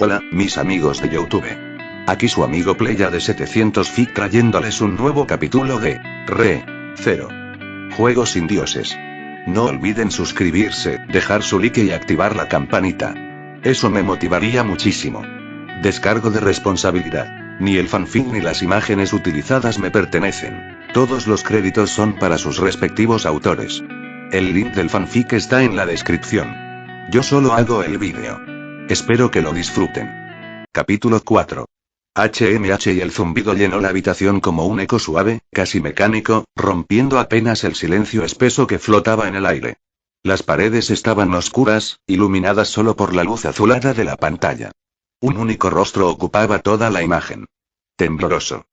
Hola, mis amigos de YouTube. Aquí su amigo Playa de 700 Feet trayéndoles un nuevo capítulo de Re:0 Juegos sin dioses. No olviden suscribirse, dejar su like y activar la campanita. Eso me motivaría muchísimo. Descargo de responsabilidad. Ni el fanfic ni las imágenes utilizadas me pertenecen. Todos los créditos son para sus respectivos autores. El link del fanfic está en la descripción. Yo solo hago el vídeo. Espero que lo disfruten. Capítulo 4. HMH y el zumbido llenó la habitación como un eco suave, casi mecánico, rompiendo apenas el silencio espeso que flotaba en el aire. Las paredes estaban oscuras, iluminadas solo por la luz azulada de la pantalla. Un único rostro ocupaba toda la imagen. Tembloroso.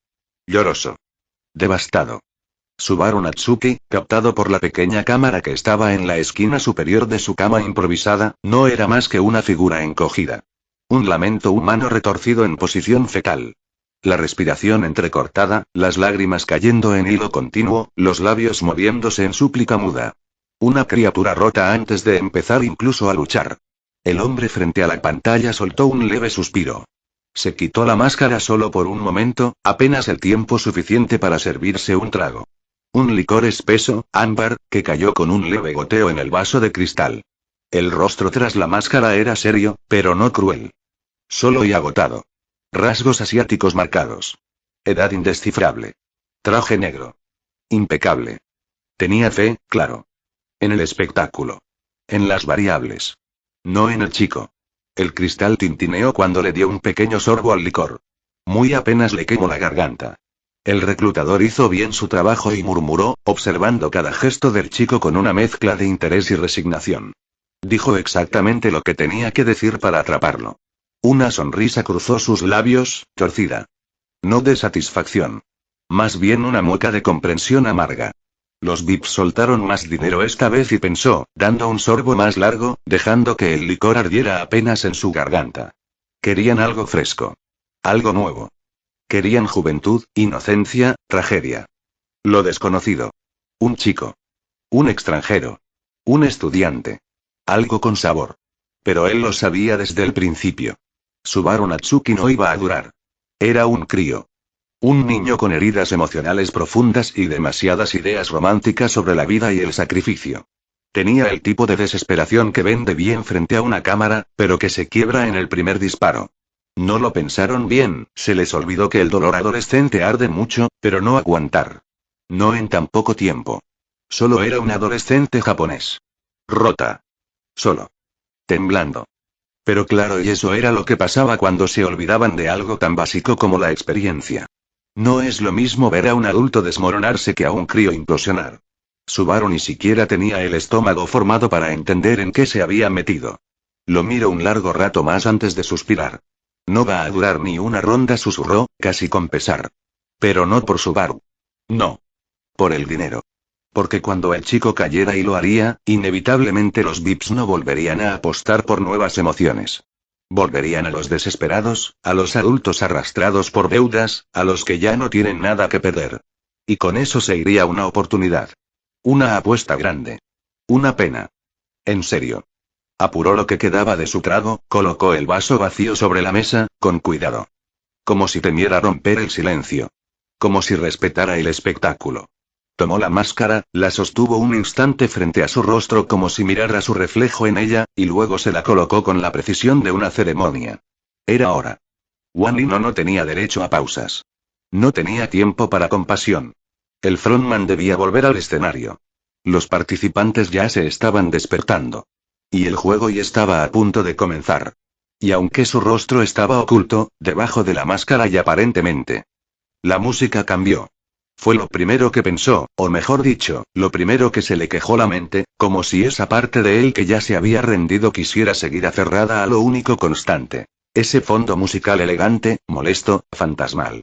Lloroso. Devastado. Subaru Natsuki, captado por la pequeña cámara que estaba en la esquina superior de su cama improvisada, no era más que una figura encogida. Un lamento humano retorcido en posición fetal. La respiración entrecortada, las lágrimas cayendo en hilo continuo, los labios moviéndose en súplica muda. Una criatura rota antes de empezar incluso a luchar. El hombre frente a la pantalla soltó un leve suspiro. Se quitó la máscara solo por un momento, apenas el tiempo suficiente para servirse un trago. Un licor espeso, ámbar, que cayó con un leve goteo en el vaso de cristal. El rostro tras la máscara era serio, pero no cruel. Solo y agotado. Rasgos asiáticos marcados. Edad indescifrable. Traje negro. Impecable. Tenía fe, claro. En el espectáculo. En las variables. No en el chico. El cristal tintineó cuando le dio un pequeño sorbo al licor. Muy apenas le quemó la garganta. El reclutador hizo bien su trabajo y murmuró, observando cada gesto del chico con una mezcla de interés y resignación. Dijo exactamente lo que tenía que decir para atraparlo. Una sonrisa cruzó sus labios, torcida. No de satisfacción. Más bien una mueca de comprensión amarga. Los VIPs soltaron más dinero esta vez y pensó, dando un sorbo más largo, dejando que el licor ardiera apenas en su garganta. Querían algo fresco. Algo nuevo. Querían juventud, inocencia, tragedia. Lo desconocido. Un chico. Un extranjero. Un estudiante. Algo con sabor. Pero él lo sabía desde el principio. Subaru Natsuki no iba a durar. Era un crío. Un niño con heridas emocionales profundas y demasiadas ideas románticas sobre la vida y el sacrificio. Tenía el tipo de desesperación que vende bien frente a una cámara, pero que se quiebra en el primer disparo. No lo pensaron bien, se les olvidó que el dolor adolescente arde mucho, pero no aguantar. No en tan poco tiempo. Solo era un adolescente japonés. Rota. Solo. Temblando. Pero claro, y eso era lo que pasaba cuando se olvidaban de algo tan básico como la experiencia. No es lo mismo ver a un adulto desmoronarse que a un crío implosionar. Subaru ni siquiera tenía el estómago formado para entender en qué se había metido. Lo miró un largo rato más antes de suspirar. No va a durar ni una ronda, susurró, casi con pesar. Pero no por Subaru. No. Por el dinero. Porque cuando el chico cayera y lo haría, inevitablemente los VIPs no volverían a apostar por nuevas emociones. Volverían a los desesperados, a los adultos arrastrados por deudas, a los que ya no tienen nada que perder. Y con eso se iría una oportunidad. Una apuesta grande. Una pena. En serio. Apuró lo que quedaba de su trago, colocó el vaso vacío sobre la mesa, con cuidado. Como si temiera romper el silencio. Como si respetara el espectáculo. Tomó la máscara, la sostuvo un instante frente a su rostro como si mirara su reflejo en ella, y luego se la colocó con la precisión de una ceremonia. Era hora. Wan Lino no tenía derecho a pausas. No tenía tiempo para compasión. El frontman debía volver al escenario. Los participantes ya se estaban despertando. Y el juego ya estaba a punto de comenzar. Y aunque su rostro estaba oculto, debajo de la máscara y aparentemente. La música cambió. Fue lo primero que pensó, o mejor dicho, lo primero que se le quejó la mente, como si esa parte de él que ya se había rendido quisiera seguir aferrada a lo único constante. Ese fondo musical elegante, molesto, fantasmal.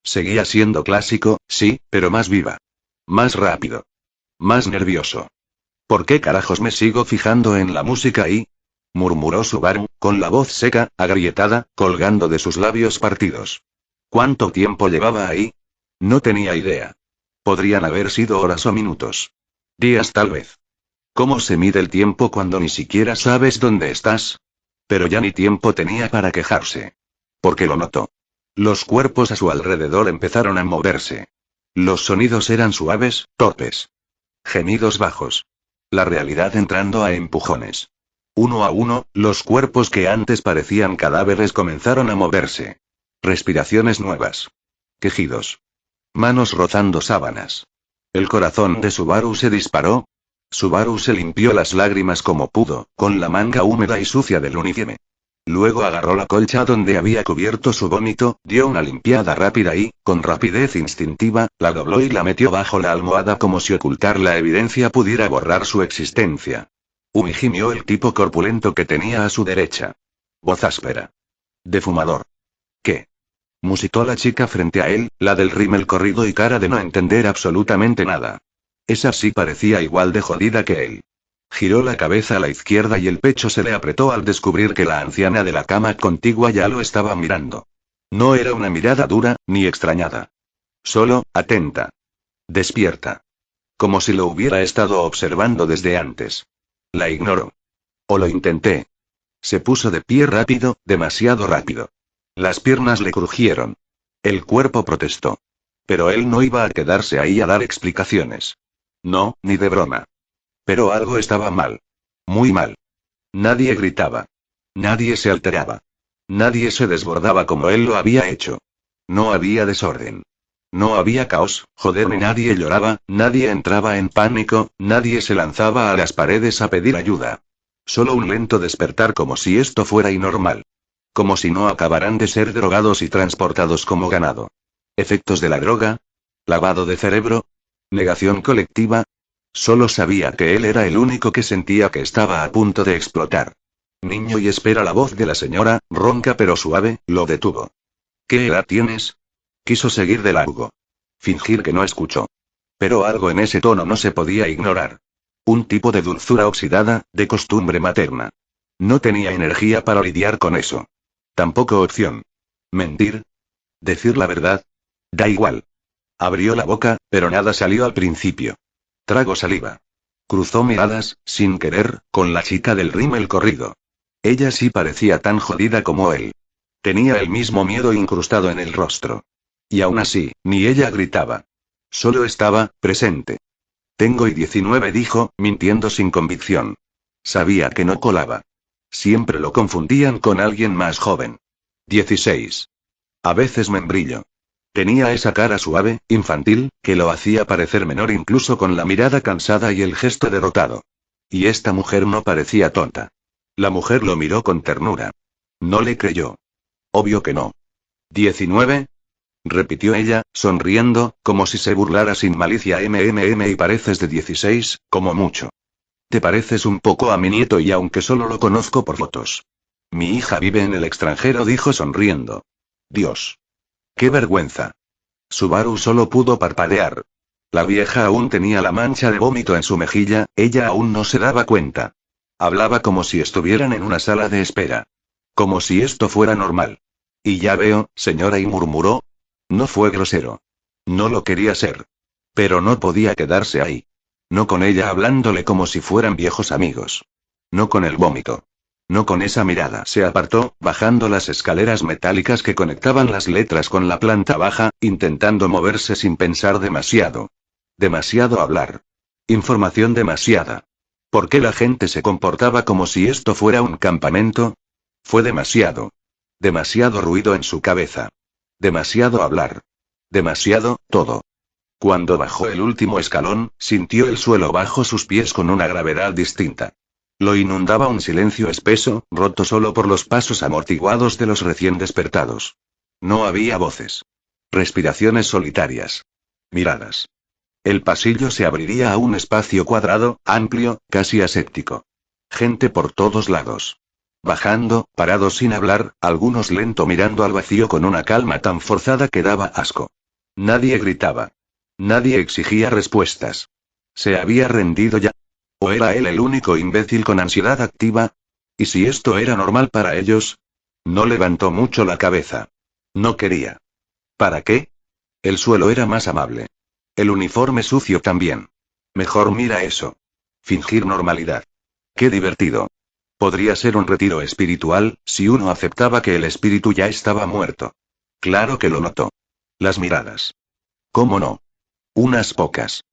Seguía siendo clásico, sí, pero más viva. Más rápido. Más nervioso. ¿Por qué carajos me sigo fijando en la música ahí? Murmuró Subaru, con la voz seca, agrietada, colgando de sus labios partidos. ¿Cuánto tiempo llevaba ahí? No tenía idea. Podrían haber sido horas o minutos. Días tal vez. ¿Cómo se mide el tiempo cuando ni siquiera sabes dónde estás? Pero ya ni tiempo tenía para quejarse. Porque lo notó. Los cuerpos a su alrededor empezaron a moverse. Los sonidos eran suaves, torpes. Gemidos bajos. La realidad entrando a empujones. Uno a uno, los cuerpos que antes parecían cadáveres comenzaron a moverse. Respiraciones nuevas. Quejidos. Manos rozando sábanas. El corazón de Subaru se disparó. Subaru se limpió las lágrimas como pudo, con la manga húmeda y sucia del uniforme. Luego agarró la colcha donde había cubierto su vómito, dio una limpiada rápida y, con rapidez instintiva, la dobló y la metió bajo la almohada como si ocultar la evidencia pudiera borrar su existencia. Gimió el tipo corpulento que tenía a su derecha. Voz áspera. De fumador. ¿Qué? Musitó la chica frente a él, la del rímel corrido y cara de no entender absolutamente nada. Esa sí parecía igual de jodida que él. Giró la cabeza a la izquierda y el pecho se le apretó al descubrir que la anciana de la cama contigua ya lo estaba mirando. No era una mirada dura, ni extrañada. Solo, atenta. Despierta. Como si lo hubiera estado observando desde antes. La ignoró. O lo intenté. Se puso de pie rápido, demasiado rápido. Las piernas le crujieron. El cuerpo protestó. Pero él no iba a quedarse ahí a dar explicaciones. No, ni de broma. Pero algo estaba mal. Muy mal. Nadie gritaba. Nadie se alteraba. Nadie se desbordaba como él lo había hecho. No había desorden. No había caos, joder, ni nadie lloraba, nadie entraba en pánico, nadie se lanzaba a las paredes a pedir ayuda. Solo un lento despertar como si esto fuera inormal. Como si no acabaran de ser drogados y transportados como ganado. ¿Efectos de la droga? ¿Lavado de cerebro? ¿Negación colectiva? Solo sabía que él era el único que sentía que estaba a punto de explotar. Niño, y espera, la voz de la señora, ronca pero suave, lo detuvo. ¿Qué edad tienes? Quiso seguir de largo. Fingir que no escuchó. Pero algo en ese tono no se podía ignorar. Un tipo de dulzura oxidada, de costumbre materna. No tenía energía para lidiar con eso. Tampoco opción. ¿Mentir? ¿Decir la verdad? Da igual. Abrió la boca, pero nada salió al principio. Tragó saliva. Cruzó miradas, sin querer, con la chica del rímel corrido. Ella sí parecía tan jodida como él. Tenía el mismo miedo incrustado en el rostro. Y aún así, ni ella gritaba. Solo estaba, presente. Tengo 19, dijo, mintiendo sin convicción. Sabía que no colaba. Siempre lo confundían con alguien más joven. 16. A veces membrillo. Tenía esa cara suave, infantil, que lo hacía parecer menor incluso con la mirada cansada y el gesto derrotado. Y esta mujer no parecía tonta. La mujer lo miró con ternura. No le creyó. Obvio que no. 19. Repitió ella, sonriendo, como si se burlara sin malicia. Y pareces de 16, como mucho. Te pareces un poco a mi nieto y aunque solo lo conozco por fotos. Mi hija vive en el extranjero, dijo sonriendo. Dios. ¡Qué vergüenza! Subaru solo pudo parpadear. La vieja aún tenía la mancha de vómito en su mejilla, ella aún no se daba cuenta. Hablaba como si estuvieran en una sala de espera. Como si esto fuera normal. Y ya veo, señora, y murmuró. No fue grosero. No lo quería ser. Pero no podía quedarse ahí. No con ella hablándole como si fueran viejos amigos. No con el vómito. No con esa mirada. Se apartó, bajando las escaleras metálicas que conectaban las letras con la planta baja, intentando moverse sin pensar demasiado. Demasiado hablar. Información demasiada. ¿Por qué la gente se comportaba como si esto fuera un campamento? Fue demasiado. Demasiado ruido en su cabeza. Demasiado hablar. Demasiado, todo. Cuando bajó el último escalón, sintió el suelo bajo sus pies con una gravedad distinta. Lo inundaba un silencio espeso, roto solo por los pasos amortiguados de los recién despertados. No había voces. Respiraciones solitarias. Miradas. El pasillo se abriría a un espacio cuadrado, amplio, casi aséptico. Gente por todos lados. Bajando, parados sin hablar, algunos lento mirando al vacío con una calma tan forzada que daba asco. Nadie gritaba. Nadie exigía respuestas. ¿Se había rendido ya? ¿O era él el único imbécil con ansiedad activa? ¿Y si esto era normal para ellos? No levantó mucho la cabeza. No quería. ¿Para qué? El suelo era más amable. El uniforme sucio también. Mejor mira eso. Fingir normalidad. Qué divertido. Podría ser un retiro espiritual, si uno aceptaba que el espíritu ya estaba muerto. Claro que lo notó. Las miradas. ¿Cómo no? Unas pocas.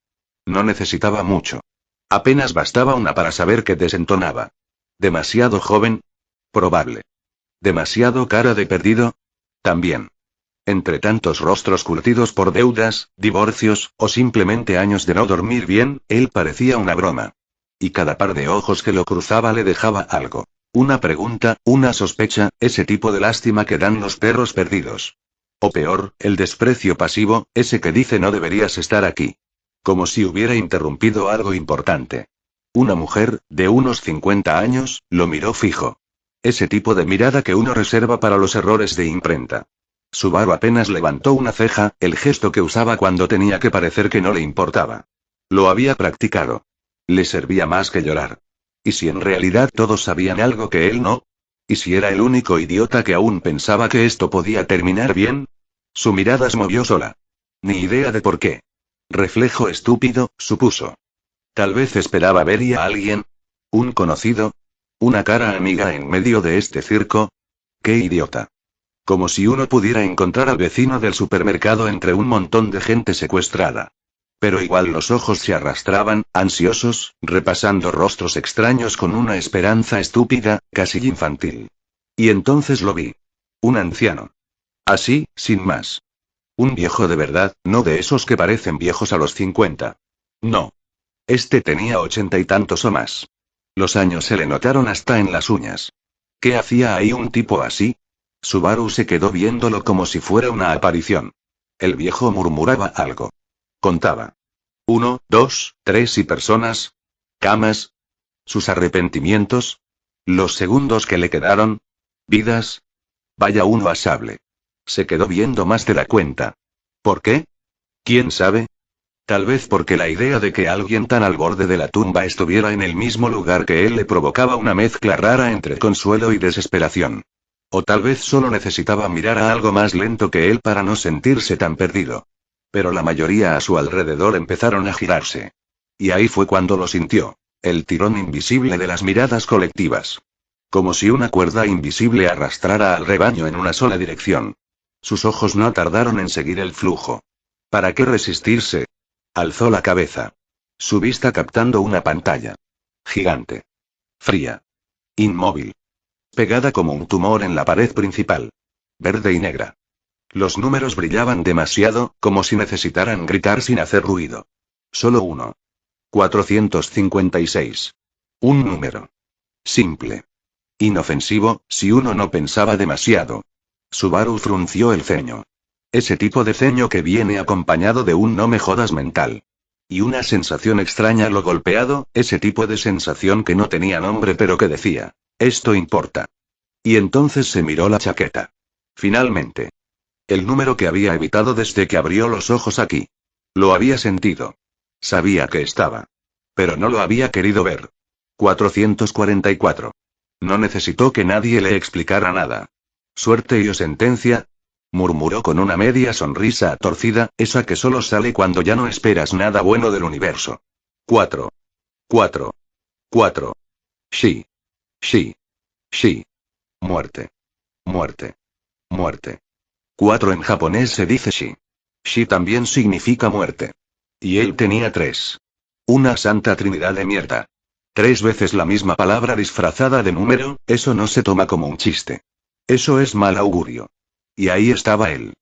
No necesitaba mucho. Apenas bastaba una para saber que desentonaba. ¿Demasiado joven? Probable. ¿Demasiado cara de perdido? También. Entre tantos rostros curtidos por deudas, divorcios, o simplemente años de no dormir bien, él parecía una broma. Y cada par de ojos que lo cruzaba le dejaba algo. Una pregunta, una sospecha, ese tipo de lástima que dan los perros perdidos. O peor, el desprecio pasivo, ese que dice no deberías estar aquí. Como si hubiera interrumpido algo importante. Una mujer, de unos 50 años, lo miró fijo. Ese tipo de mirada que uno reserva para los errores de imprenta. Subaru apenas levantó una ceja, el gesto que usaba cuando tenía que parecer que no le importaba. Lo había practicado. Le servía más que llorar. ¿Y si en realidad todos sabían algo que él no? ¿Y si era el único idiota que aún pensaba que esto podía terminar bien? Su mirada se movió sola. Ni idea de por qué. Reflejo estúpido, supuso. Tal vez esperaba ver a alguien. ¿Un conocido? ¿Una cara amiga en medio de este circo? ¡Qué idiota! Como si uno pudiera encontrar al vecino del supermercado entre un montón de gente secuestrada. Pero igual los ojos se arrastraban, ansiosos, repasando rostros extraños con una esperanza estúpida, casi infantil. Y entonces lo vi. Un anciano. Así, sin más. Un viejo de verdad, no de esos que parecen viejos a los 50. No. Este tenía 80 y tantos o más. Los años se le notaron hasta en las uñas. ¿Qué hacía ahí un tipo así? Subaru se quedó viéndolo como si fuera una aparición. El viejo murmuraba algo. Contaba. 1, 2, 3 y personas. Camas. Sus arrepentimientos. Los segundos que le quedaron. Vidas. Vaya uno a sable. Se quedó viendo más de la cuenta. ¿Por qué? ¿Quién sabe? Tal vez porque la idea de que alguien tan al borde de la tumba estuviera en el mismo lugar que él le provocaba una mezcla rara entre consuelo y desesperación. O tal vez solo necesitaba mirar a algo más lento que él para no sentirse tan perdido. Pero la mayoría a su alrededor empezaron a girarse. Y ahí fue cuando lo sintió. El tirón invisible de las miradas colectivas. Como si una cuerda invisible arrastrara al rebaño en una sola dirección. Sus ojos no tardaron en seguir el flujo. ¿Para qué resistirse? Alzó la cabeza. Su vista captando una pantalla. Gigante. Fría. Inmóvil. Pegada como un tumor en la pared principal. Verde y negra. Los números brillaban demasiado, como si necesitaran gritar sin hacer ruido. Solo uno. 456. Un número. Simple. Inofensivo, si uno no pensaba demasiado. Subaru frunció el ceño. Ese tipo de ceño que viene acompañado de un no me jodas mental. Y una sensación extraña lo golpeado, ese tipo de sensación que no tenía nombre pero que decía, esto importa. Y entonces se miró la chaqueta. Finalmente. El número que había evitado desde que abrió los ojos aquí. Lo había sentido. Sabía que estaba. Pero no lo había querido ver. 444. No necesitó que nadie le explicara nada. Suerte y o sentencia. Murmuró con una media sonrisa torcida, esa que solo sale cuando ya no esperas nada bueno del universo. 4. 4. 4. Shi. Shi. Shi. Muerte. Muerte. Muerte. 4 en japonés se dice shi. Shi también significa muerte. Y él tenía 3. Una santa trinidad de mierda. 3 veces la misma palabra disfrazada de número, eso no se toma como un chiste. Eso es mal augurio. Y ahí estaba él.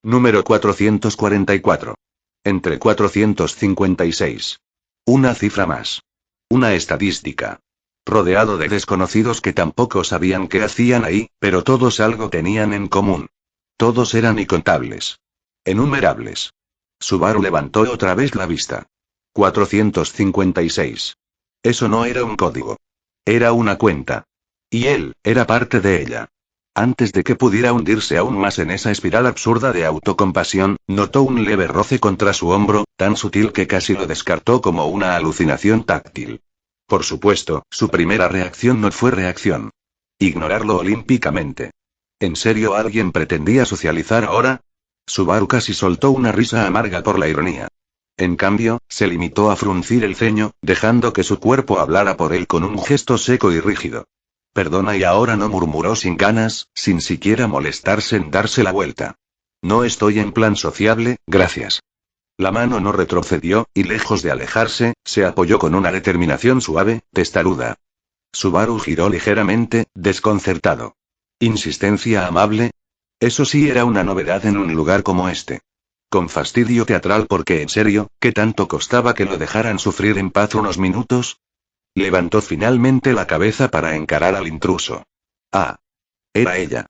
Número 444. Entre 456. Una cifra más. Una estadística. Rodeado de desconocidos que tampoco sabían qué hacían ahí, pero todos algo tenían en común. Todos eran incontables. Enumerables. Subaru levantó otra vez la vista. 456. Eso no era un código. Era una cuenta. Y él, era parte de ella. Antes de que pudiera hundirse aún más en esa espiral absurda de autocompasión, notó un leve roce contra su hombro, tan sutil que casi lo descartó como una alucinación táctil. Por supuesto, su primera reacción no fue reacción. Ignorarlo olímpicamente. ¿En serio alguien pretendía socializar ahora? Subaru casi soltó una risa amarga por la ironía. En cambio, se limitó a fruncir el ceño, dejando que su cuerpo hablara por él con un gesto seco y rígido. Perdona, y ahora no, murmuró sin ganas, sin siquiera molestarse en darse la vuelta. No estoy en plan sociable, gracias. La mano no retrocedió, y lejos de alejarse, se apoyó con una determinación suave, testaruda. Subaru giró ligeramente, desconcertado. ¿Insistencia amable? Eso sí era una novedad en un lugar como este. Con fastidio teatral, porque en serio, ¿qué tanto costaba que lo dejaran sufrir en paz unos minutos? Levantó finalmente la cabeza para encarar al intruso. Ah. Era ella.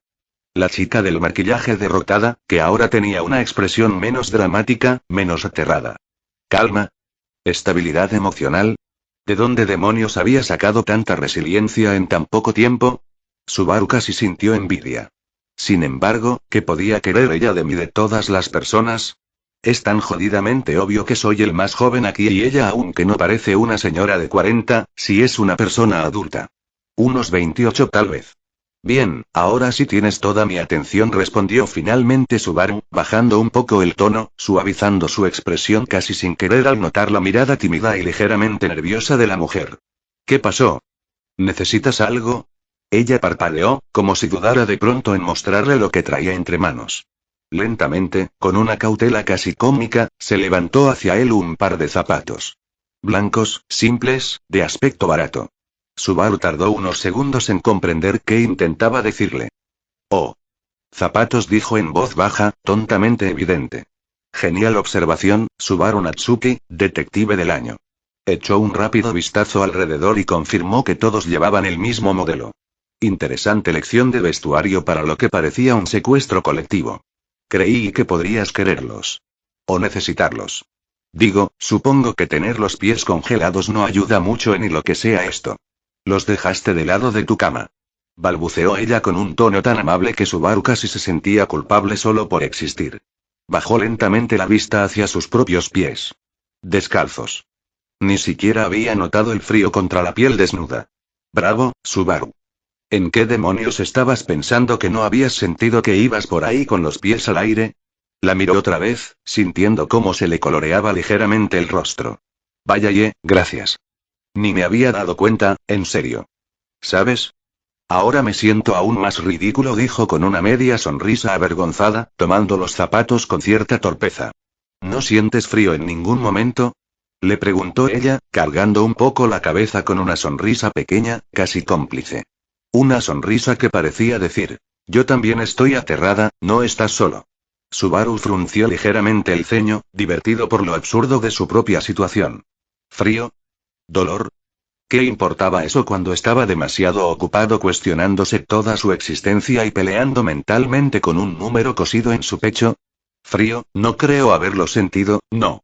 La chica del maquillaje derrotada, que ahora tenía una expresión menos dramática, menos aterrada. Calma. Estabilidad emocional. ¿De dónde demonios había sacado tanta resiliencia en tan poco tiempo? Subaru casi sintió envidia. Sin embargo, ¿qué podía querer ella de mí, de todas las personas? Es tan jodidamente obvio que soy el más joven aquí, y ella, aunque no parece una señora de 40, sí es una persona adulta. Unos 28 tal vez. Bien, ahora sí tienes toda mi atención, respondió finalmente Subaru, bajando un poco el tono, suavizando su expresión casi sin querer al notar la mirada tímida y ligeramente nerviosa de la mujer. ¿Qué pasó? ¿Necesitas algo? Ella parpadeó, como si dudara de pronto en mostrarle lo que traía entre manos. Lentamente, con una cautela casi cómica, se levantó hacia él un par de zapatos. Blancos, simples, de aspecto barato. Subaru tardó unos segundos en comprender qué intentaba decirle. Oh. Zapatos, dijo en voz baja, tontamente evidente. Genial observación, Subaru Natsuki, detective del año. Echó un rápido vistazo alrededor y confirmó que todos llevaban el mismo modelo. Interesante lección de vestuario para lo que parecía un secuestro colectivo. Creí que podrías quererlos. O necesitarlos. Digo, supongo que tener los pies congelados no ayuda mucho en lo que sea esto. Los dejaste de lado de tu cama. Balbuceó ella con un tono tan amable que Subaru casi se sentía culpable solo por existir. Bajó lentamente la vista hacia sus propios pies. Descalzos. Ni siquiera había notado el frío contra la piel desnuda. Bravo, Subaru. ¿En qué demonios estabas pensando que no habías sentido que ibas por ahí con los pies al aire? La miró otra vez, sintiendo cómo se le coloreaba ligeramente el rostro. Vaya, gracias. Ni me había dado cuenta, en serio. ¿Sabes? Ahora me siento aún más ridículo, dijo con una media sonrisa avergonzada, tomando los zapatos con cierta torpeza. ¿No sientes frío en ningún momento? Le preguntó ella, cargando un poco la cabeza con una sonrisa pequeña, casi cómplice. Una sonrisa que parecía decir: yo también estoy aterrada, no estás solo. Subaru frunció ligeramente el ceño, divertido por lo absurdo de su propia situación. ¿Frío? ¿Dolor? ¿Qué importaba eso cuando estaba demasiado ocupado cuestionándose toda su existencia y peleando mentalmente con un número cosido en su pecho? Frío, no creo haberlo sentido, no.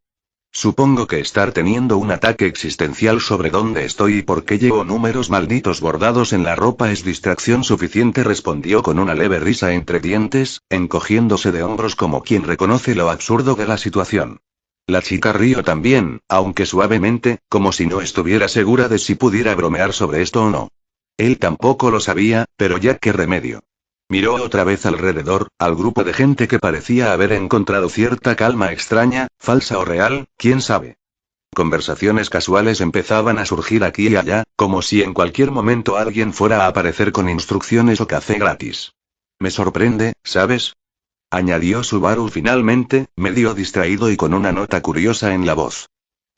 Supongo que estar teniendo un ataque existencial sobre dónde estoy y por qué llevo números malditos bordados en la ropa es distracción suficiente, respondió con una leve risa entre dientes, encogiéndose de hombros como quien reconoce lo absurdo de la situación. La chica rió también, aunque suavemente, como si no estuviera segura de si pudiera bromear sobre esto o no. Él tampoco lo sabía, pero ya qué remedio. Miró otra vez alrededor, al grupo de gente que parecía haber encontrado cierta calma extraña, falsa o real, quién sabe. Conversaciones casuales empezaban a surgir aquí y allá, como si en cualquier momento alguien fuera a aparecer con instrucciones o café gratis. Me sorprende, ¿sabes? Añadió Subaru finalmente, medio distraído y con una nota curiosa en la voz.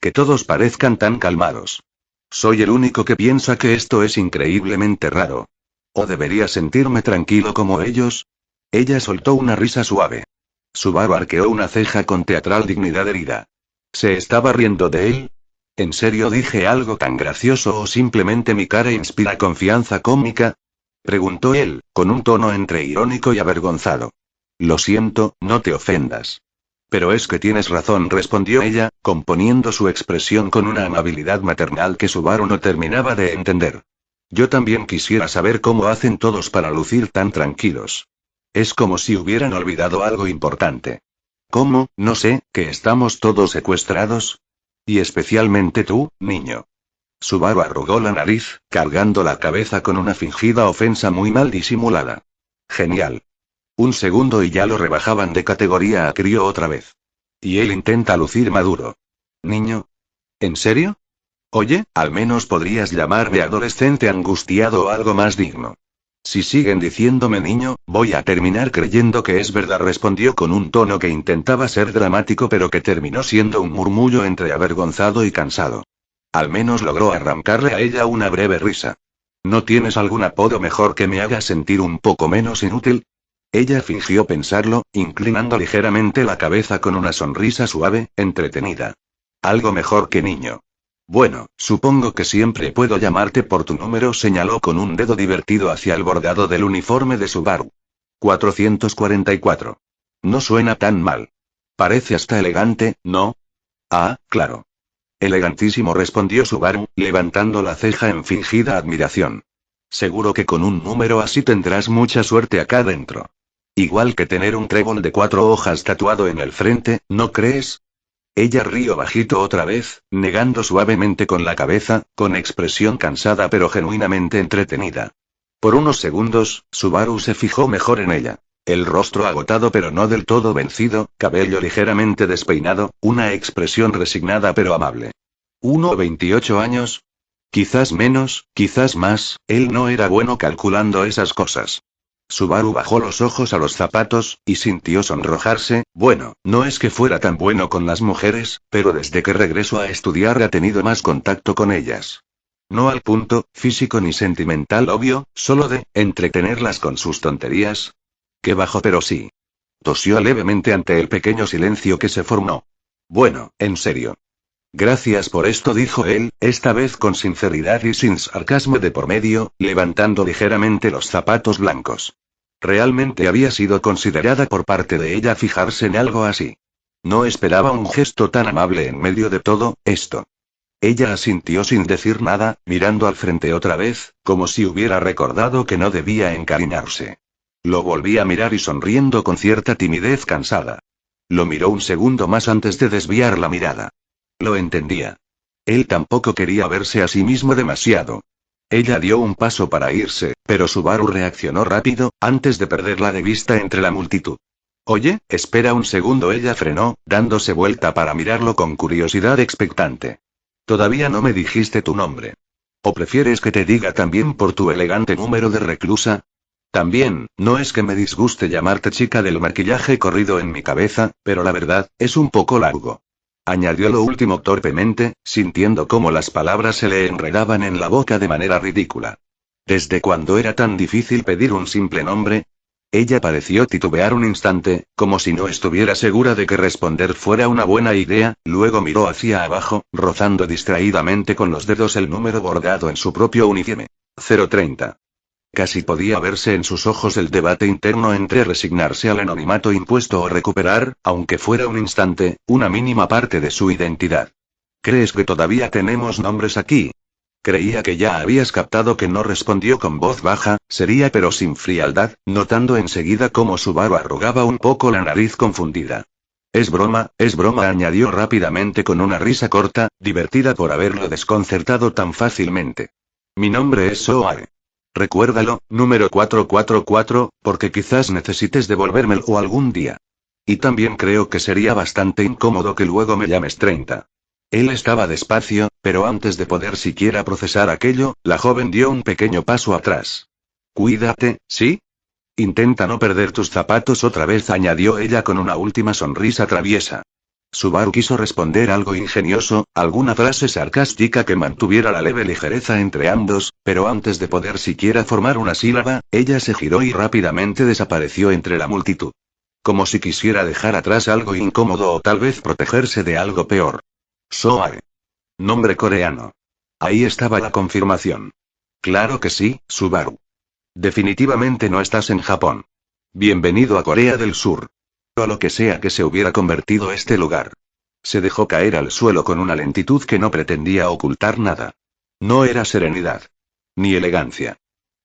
Que todos parezcan tan calmados. Soy el único que piensa que esto es increíblemente raro. ¿O debería sentirme tranquilo como ellos? Ella soltó una risa suave. Subaru arqueó una ceja con teatral dignidad herida. ¿Se estaba riendo de él? ¿En serio dije algo tan gracioso o simplemente mi cara inspira confianza cómica? Preguntó él, con un tono entre irónico y avergonzado. Lo siento, no te ofendas. Pero es que tienes razón, respondió ella, componiendo su expresión con una amabilidad maternal que Subaru no terminaba de entender. Yo también quisiera saber cómo hacen todos para lucir tan tranquilos. Es como si hubieran olvidado algo importante. ¿Cómo? No sé, ¿que estamos todos secuestrados? Y especialmente tú, niño. Subaru arrugó la nariz, cargando la cabeza con una fingida ofensa muy mal disimulada. Genial. Un segundo y ya lo rebajaban de categoría a crío otra vez. Y él intenta lucir maduro. ¿Niño? ¿En serio? Oye, al menos podrías llamarme adolescente angustiado o algo más digno. Si siguen diciéndome niño, voy a terminar creyendo que es verdad, respondió con un tono que intentaba ser dramático pero que terminó siendo un murmullo entre avergonzado y cansado. Al menos logró arrancarle a ella una breve risa. ¿No tienes algún apodo mejor que me haga sentir un poco menos inútil? Ella fingió pensarlo, inclinando ligeramente la cabeza con una sonrisa suave, entretenida. Algo mejor que niño. Bueno, supongo que siempre puedo llamarte por tu número, señaló con un dedo divertido hacia el bordado del uniforme de Subaru. 444. No suena tan mal. Parece hasta elegante, ¿no? Ah, claro. Elegantísimo, respondió Subaru, levantando la ceja en fingida admiración. Seguro que con un número así tendrás mucha suerte acá dentro. Igual que tener un trébol de 4 hojas tatuado en el frente, ¿no crees? Ella rió bajito otra vez, negando suavemente con la cabeza, con expresión cansada pero genuinamente entretenida. Por unos segundos, Subaru se fijó mejor en ella. El rostro agotado pero no del todo vencido, cabello ligeramente despeinado, una expresión resignada pero amable. 28 años. Quizás menos, quizás más, él no era bueno calculando esas cosas. Subaru bajó los ojos a los zapatos, y sintió sonrojarse. Bueno, no es que fuera tan bueno con las mujeres, pero desde que regresó a estudiar ha tenido más contacto con ellas. No al punto, físico ni sentimental obvio, solo de entretenerlas con sus tonterías. Qué bajo, pero sí. Tosió levemente ante el pequeño silencio que se formó. Bueno, en serio. Gracias por esto, dijo él, esta vez con sinceridad y sin sarcasmo de por medio, levantando ligeramente los zapatos blancos. Realmente había sido considerada por parte de ella fijarse en algo así. No esperaba un gesto tan amable en medio de todo esto. Ella asintió sin decir nada, mirando al frente otra vez, como si hubiera recordado que no debía encariñarse. Lo volví a mirar y sonriendo con cierta timidez cansada. Lo miró un segundo más antes de desviar la mirada. Lo entendía. Él tampoco quería verse a sí mismo demasiado. Ella dio un paso para irse, pero Subaru reaccionó rápido, antes de perderla de vista entre la multitud. Oye, espera un segundo, ella frenó, dándose vuelta para mirarlo con curiosidad expectante. Todavía no me dijiste tu nombre. ¿O prefieres que te diga también por tu elegante número de reclusa? También, no es que me disguste llamarte chica del maquillaje corrido en mi cabeza, pero la verdad, es un poco largo. Añadió lo último torpemente, sintiendo cómo las palabras se le enredaban en la boca de manera ridícula. ¿Desde cuándo era tan difícil pedir un simple nombre? Ella pareció titubear un instante, como si no estuviera segura de que responder fuera una buena idea, luego miró hacia abajo, rozando distraídamente con los dedos el número bordado en su propio uniforme. 030. Casi podía verse en sus ojos el debate interno entre resignarse al anonimato impuesto o recuperar, aunque fuera un instante, una mínima parte de su identidad. ¿Crees que todavía tenemos nombres aquí? Creía que ya habías captado que no, respondió con voz baja, seria pero sin frialdad, notando enseguida cómo Subaru arrugaba un poco la nariz confundida. Es broma, añadió rápidamente con una risa corta, divertida por haberlo desconcertado tan fácilmente. Mi nombre es Soae. Recuérdalo, número 444, porque quizás necesites devolvérmelo algún día. Y también creo que sería bastante incómodo que luego me llames 30. Él estaba despacio, pero antes de poder siquiera procesar aquello, la joven dio un pequeño paso atrás. Cuídate, ¿sí? Intenta no perder tus zapatos otra vez, añadió ella con una última sonrisa traviesa. Subaru quiso responder algo ingenioso, alguna frase sarcástica que mantuviera la leve ligereza entre ambos, pero antes de poder siquiera formar una sílaba, ella se giró y rápidamente desapareció entre la multitud. Como si quisiera dejar atrás algo incómodo o tal vez protegerse de algo peor. Soae. Nombre coreano. Ahí estaba la confirmación. Claro que sí, Subaru. Definitivamente no estás en Japón. Bienvenido a Corea del Sur. A lo que sea que se hubiera convertido este lugar. Se dejó caer al suelo con una lentitud que no pretendía ocultar nada. No era serenidad. Ni elegancia.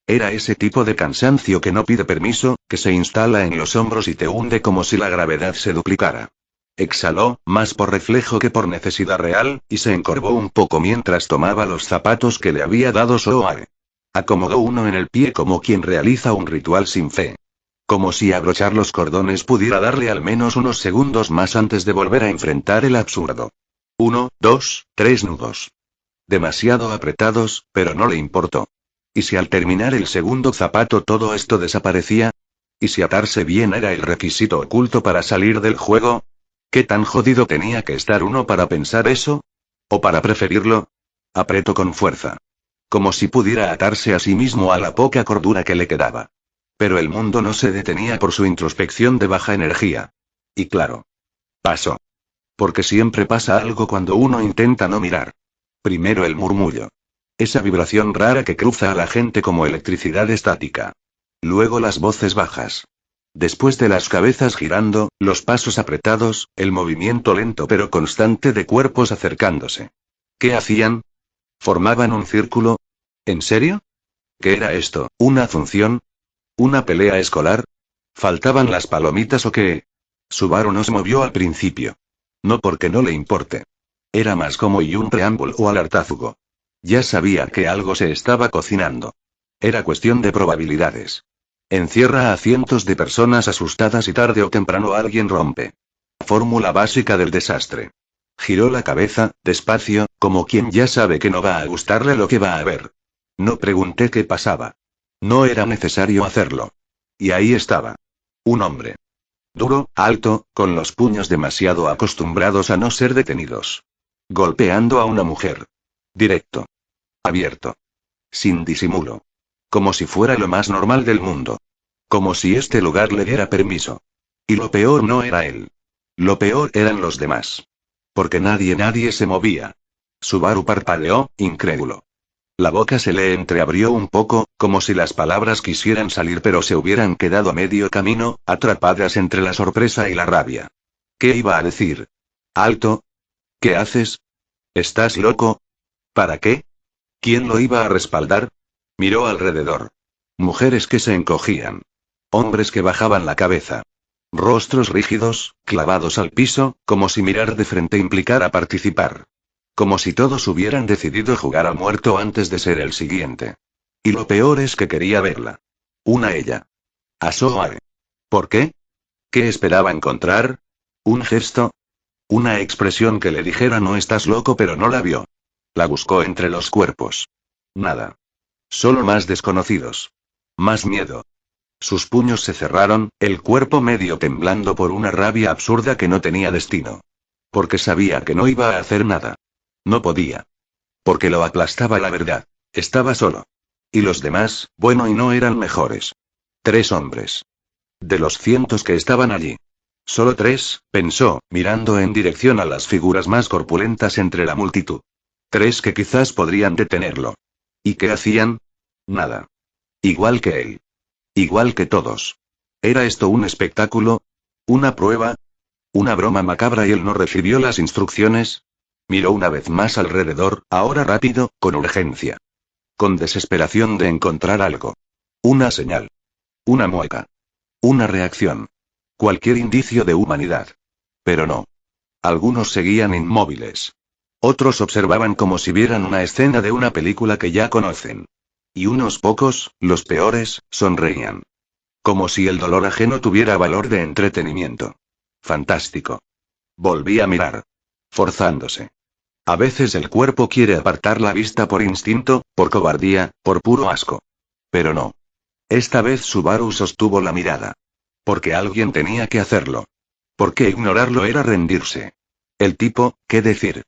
Era ese tipo de cansancio que no pide permiso, que se instala en los hombros y te hunde como si la gravedad se duplicara. Exhaló, más por reflejo que por necesidad real, y se encorvó un poco mientras tomaba los zapatos que le había dado Soae. Acomodó uno en el pie como quien realiza un ritual sin fe. Como si abrochar los cordones pudiera darle al menos unos segundos más antes de volver a enfrentar el absurdo. 1, 2, 3 nudos. Demasiado apretados, pero no le importó. ¿Y si al terminar el segundo zapato todo esto desaparecía? ¿Y si atarse bien era el requisito oculto para salir del juego? ¿Qué tan jodido tenía que estar uno para pensar eso? ¿O para preferirlo? Apretó con fuerza. Como si pudiera atarse a sí mismo a la poca cordura que le quedaba. Pero el mundo no se detenía por su introspección de baja energía. Y claro. Pasó. Porque siempre pasa algo cuando uno intenta no mirar. Primero el murmullo. Esa vibración rara que cruza a la gente como electricidad estática. Luego las voces bajas. Después de las cabezas girando, los pasos apretados, el movimiento lento pero constante de cuerpos acercándose. ¿Qué hacían? ¿Formaban un círculo? ¿En serio? ¿Qué era esto? ¿Una función? ¿Una pelea escolar? ¿Faltaban las palomitas o qué? Subaru no se movió al principio. No porque no le importe. Era más como y un preámbulo al hartazgo. Ya sabía que algo se estaba cocinando. Era cuestión de probabilidades. Encierra a cientos de personas asustadas y tarde o temprano alguien rompe. Fórmula básica del desastre. Giró la cabeza, despacio, como quien ya sabe que no va a gustarle lo que va a ver. No pregunté qué pasaba. No era necesario hacerlo. Y ahí estaba. Un hombre. Duro, alto, con los puños demasiado acostumbrados a no ser detenidos. Golpeando a una mujer. Directo. Abierto. Sin disimulo. Como si fuera lo más normal del mundo. Como si este lugar le diera permiso. Y lo peor no era él. Lo peor eran los demás. Porque nadie se movía. Subaru parpadeó, incrédulo. La boca se le entreabrió un poco, como si las palabras quisieran salir pero se hubieran quedado a medio camino, atrapadas entre la sorpresa y la rabia. ¿Qué iba a decir? ¿Alto? ¿Qué haces? ¿Estás loco? ¿Para qué? ¿Quién lo iba a respaldar? Miró alrededor. Mujeres que se encogían. Hombres que bajaban la cabeza. Rostros rígidos, clavados al piso, como si mirar de frente implicara participar. Como si todos hubieran decidido jugar al muerto antes de ser el siguiente. Y lo peor es que quería verla. Una ella. A Soae. ¿Por qué? ¿Qué esperaba encontrar? ¿Un gesto? Una expresión que le dijera no estás loco, pero no la vio. La buscó entre los cuerpos. Nada. Solo más desconocidos. Más miedo. Sus puños se cerraron, el cuerpo medio temblando por una rabia absurda que no tenía destino. Porque sabía que no iba a hacer nada. No podía. Porque lo aplastaba la verdad. Estaba solo. Y los demás, bueno, y no eran mejores. 3 hombres. De los cientos que estaban allí. Solo 3, pensó, mirando en dirección a las figuras más corpulentas entre la multitud. 3 que quizás podrían detenerlo. ¿Y qué hacían? Nada. Igual que él. Igual que todos. ¿Era esto un espectáculo? ¿Una prueba? ¿Una broma macabra y él no recibió las instrucciones? Miró una vez más alrededor, ahora rápido, con urgencia. Con desesperación de encontrar algo. Una señal. Una mueca. Una reacción. Cualquier indicio de humanidad. Pero no. Algunos seguían inmóviles. Otros observaban como si vieran una escena de una película que ya conocen. Y unos pocos, los peores, sonreían. Como si el dolor ajeno tuviera valor de entretenimiento. Fantástico. Volví a mirar. Forzándose. A veces el cuerpo quiere apartar la vista por instinto, por cobardía, por puro asco. Pero no. Esta vez Subaru sostuvo la mirada. Porque alguien tenía que hacerlo. Porque ignorarlo era rendirse. El tipo, ¿qué decir?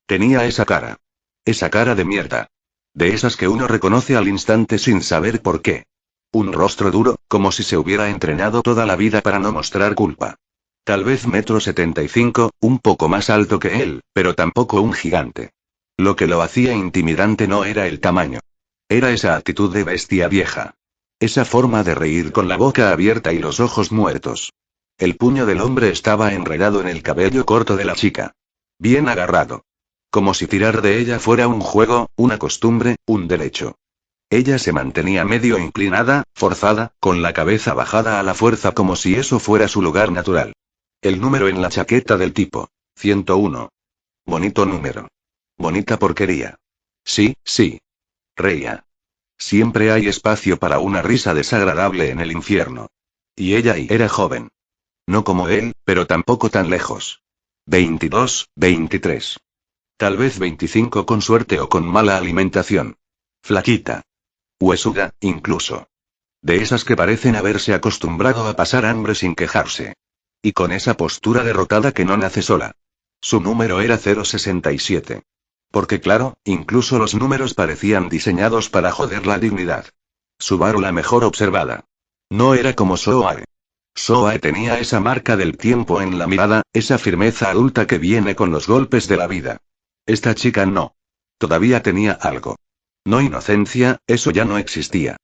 Tenía esa cara. Esa cara de mierda. De esas que uno reconoce al instante sin saber por qué. Un rostro duro, como si se hubiera entrenado toda la vida para no mostrar culpa. Tal vez 1,75 m, un poco más alto que él, pero tampoco un gigante. Lo que lo hacía intimidante no era el tamaño. Era esa actitud de bestia vieja. Esa forma de reír con la boca abierta y los ojos muertos. El puño del hombre estaba enredado en el cabello corto de la chica. Bien agarrado. Como si tirar de ella fuera un juego, una costumbre, un derecho. Ella se mantenía medio inclinada, forzada, con la cabeza bajada a la fuerza como si eso fuera su lugar natural. El número en la chaqueta del tipo. 101. Bonito número. Bonita porquería. Sí, sí. Reía. Siempre hay espacio para una risa desagradable en el infierno. Y ella era joven. No como él, pero tampoco tan lejos. 22, 23. Tal vez 25 con suerte o con mala alimentación. Flaquita. Huesuda, incluso. De esas que parecen haberse acostumbrado a pasar hambre sin quejarse. Y con esa postura derrotada que no nace sola. Su número era 067. Porque claro, incluso los números parecían diseñados para joder la dignidad. Subaru la mejor observada. No era como Soae. Soae tenía esa marca del tiempo en la mirada, esa firmeza adulta que viene con los golpes de la vida. Esta chica no. Todavía tenía algo. No inocencia, eso ya no existía.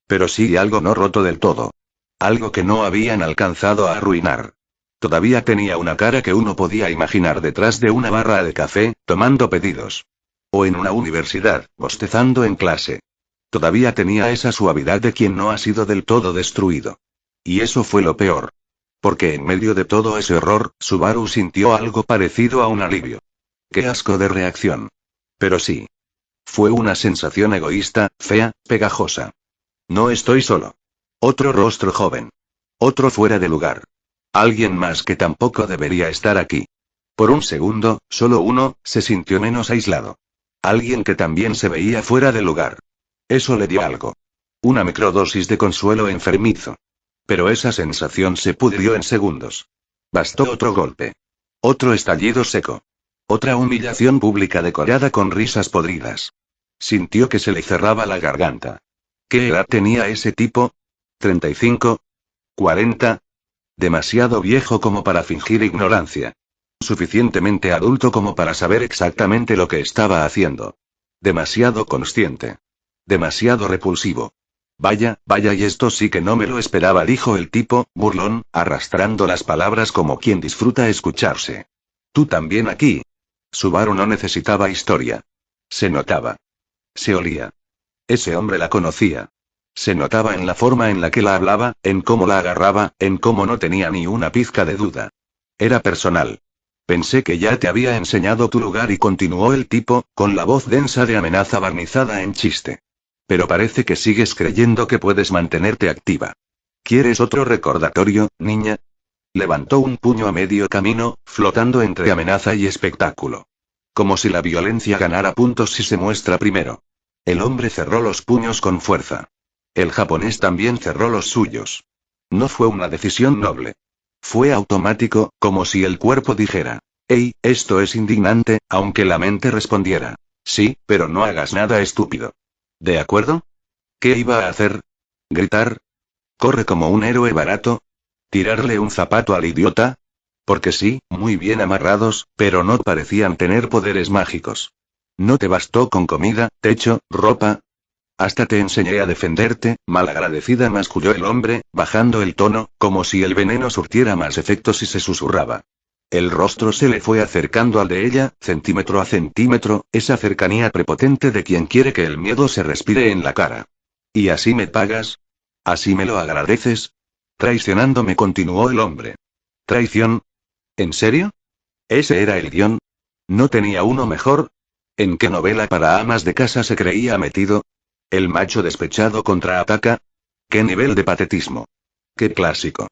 Pero sí algo no roto del todo. Algo que no habían alcanzado a arruinar. Todavía tenía una cara que uno podía imaginar detrás de una barra de café, tomando pedidos. O en una universidad, bostezando en clase. Todavía tenía esa suavidad de quien no ha sido del todo destruido. Y eso fue lo peor. Porque en medio de todo ese horror, Subaru sintió algo parecido a un alivio. ¡Qué asco de reacción! Pero sí. Fue una sensación egoísta, fea, pegajosa. No estoy solo. Otro rostro joven. Otro fuera de lugar. Alguien más que tampoco debería estar aquí. Por un segundo, solo uno, se sintió menos aislado. Alguien que también se veía fuera de lugar. Eso le dio algo. Una microdosis de consuelo enfermizo. Pero esa sensación se pudrió en segundos. Bastó otro golpe. Otro estallido seco. Otra humillación pública decorada con risas podridas. Sintió que se le cerraba la garganta. ¿Qué edad tenía ese tipo? ¿35? ¿40? Demasiado viejo como para fingir ignorancia. Suficientemente adulto como para saber exactamente lo que estaba haciendo. Demasiado consciente. Demasiado repulsivo. Vaya, vaya, y esto sí que no me lo esperaba, dijo el tipo, burlón, arrastrando las palabras como quien disfruta escucharse. Tú también aquí. Subaru no necesitaba historia. Se notaba. Se olía. Ese hombre la conocía. Se notaba en la forma en la que la hablaba, en cómo la agarraba, en cómo no tenía ni una pizca de duda. Era personal. Pensé que ya te había enseñado tu lugar, y continuó el tipo, con la voz densa de amenaza barnizada en chiste. Pero parece que sigues creyendo que puedes mantenerte activa. ¿Quieres otro recordatorio, niña? Levantó un puño a medio camino, flotando entre amenaza y espectáculo. Como si la violencia ganara puntos si se muestra primero. El hombre cerró los puños con fuerza. El japonés también cerró los suyos. No fue una decisión noble. Fue automático, como si el cuerpo dijera: «Hey, esto es indignante», aunque la mente respondiera: «Sí, pero no hagas nada estúpido». ¿De acuerdo? ¿Qué iba a hacer? ¿Gritar? ¿Corre como un héroe barato? ¿Tirarle un zapato al idiota? Porque sí, muy bien amarrados, pero no parecían tener poderes mágicos. ¿No te bastó con comida, techo, ropa? Hasta te enseñé a defenderte, malagradecida, masculló el hombre, bajando el tono, como si el veneno surtiera más efecto si se susurraba. El rostro se le fue acercando al de ella, centímetro a centímetro, esa cercanía prepotente de quien quiere que el miedo se respire en la cara. ¿Y así me pagas? ¿Así me lo agradeces? Traicionándome, continuó el hombre. ¿Traición? ¿En serio? ¿Ese era el guión? ¿No tenía uno mejor? ¿En qué novela para amas de casa se creía metido? ¿El macho despechado contraataca? ¿Qué nivel de patetismo? ¡Qué clásico!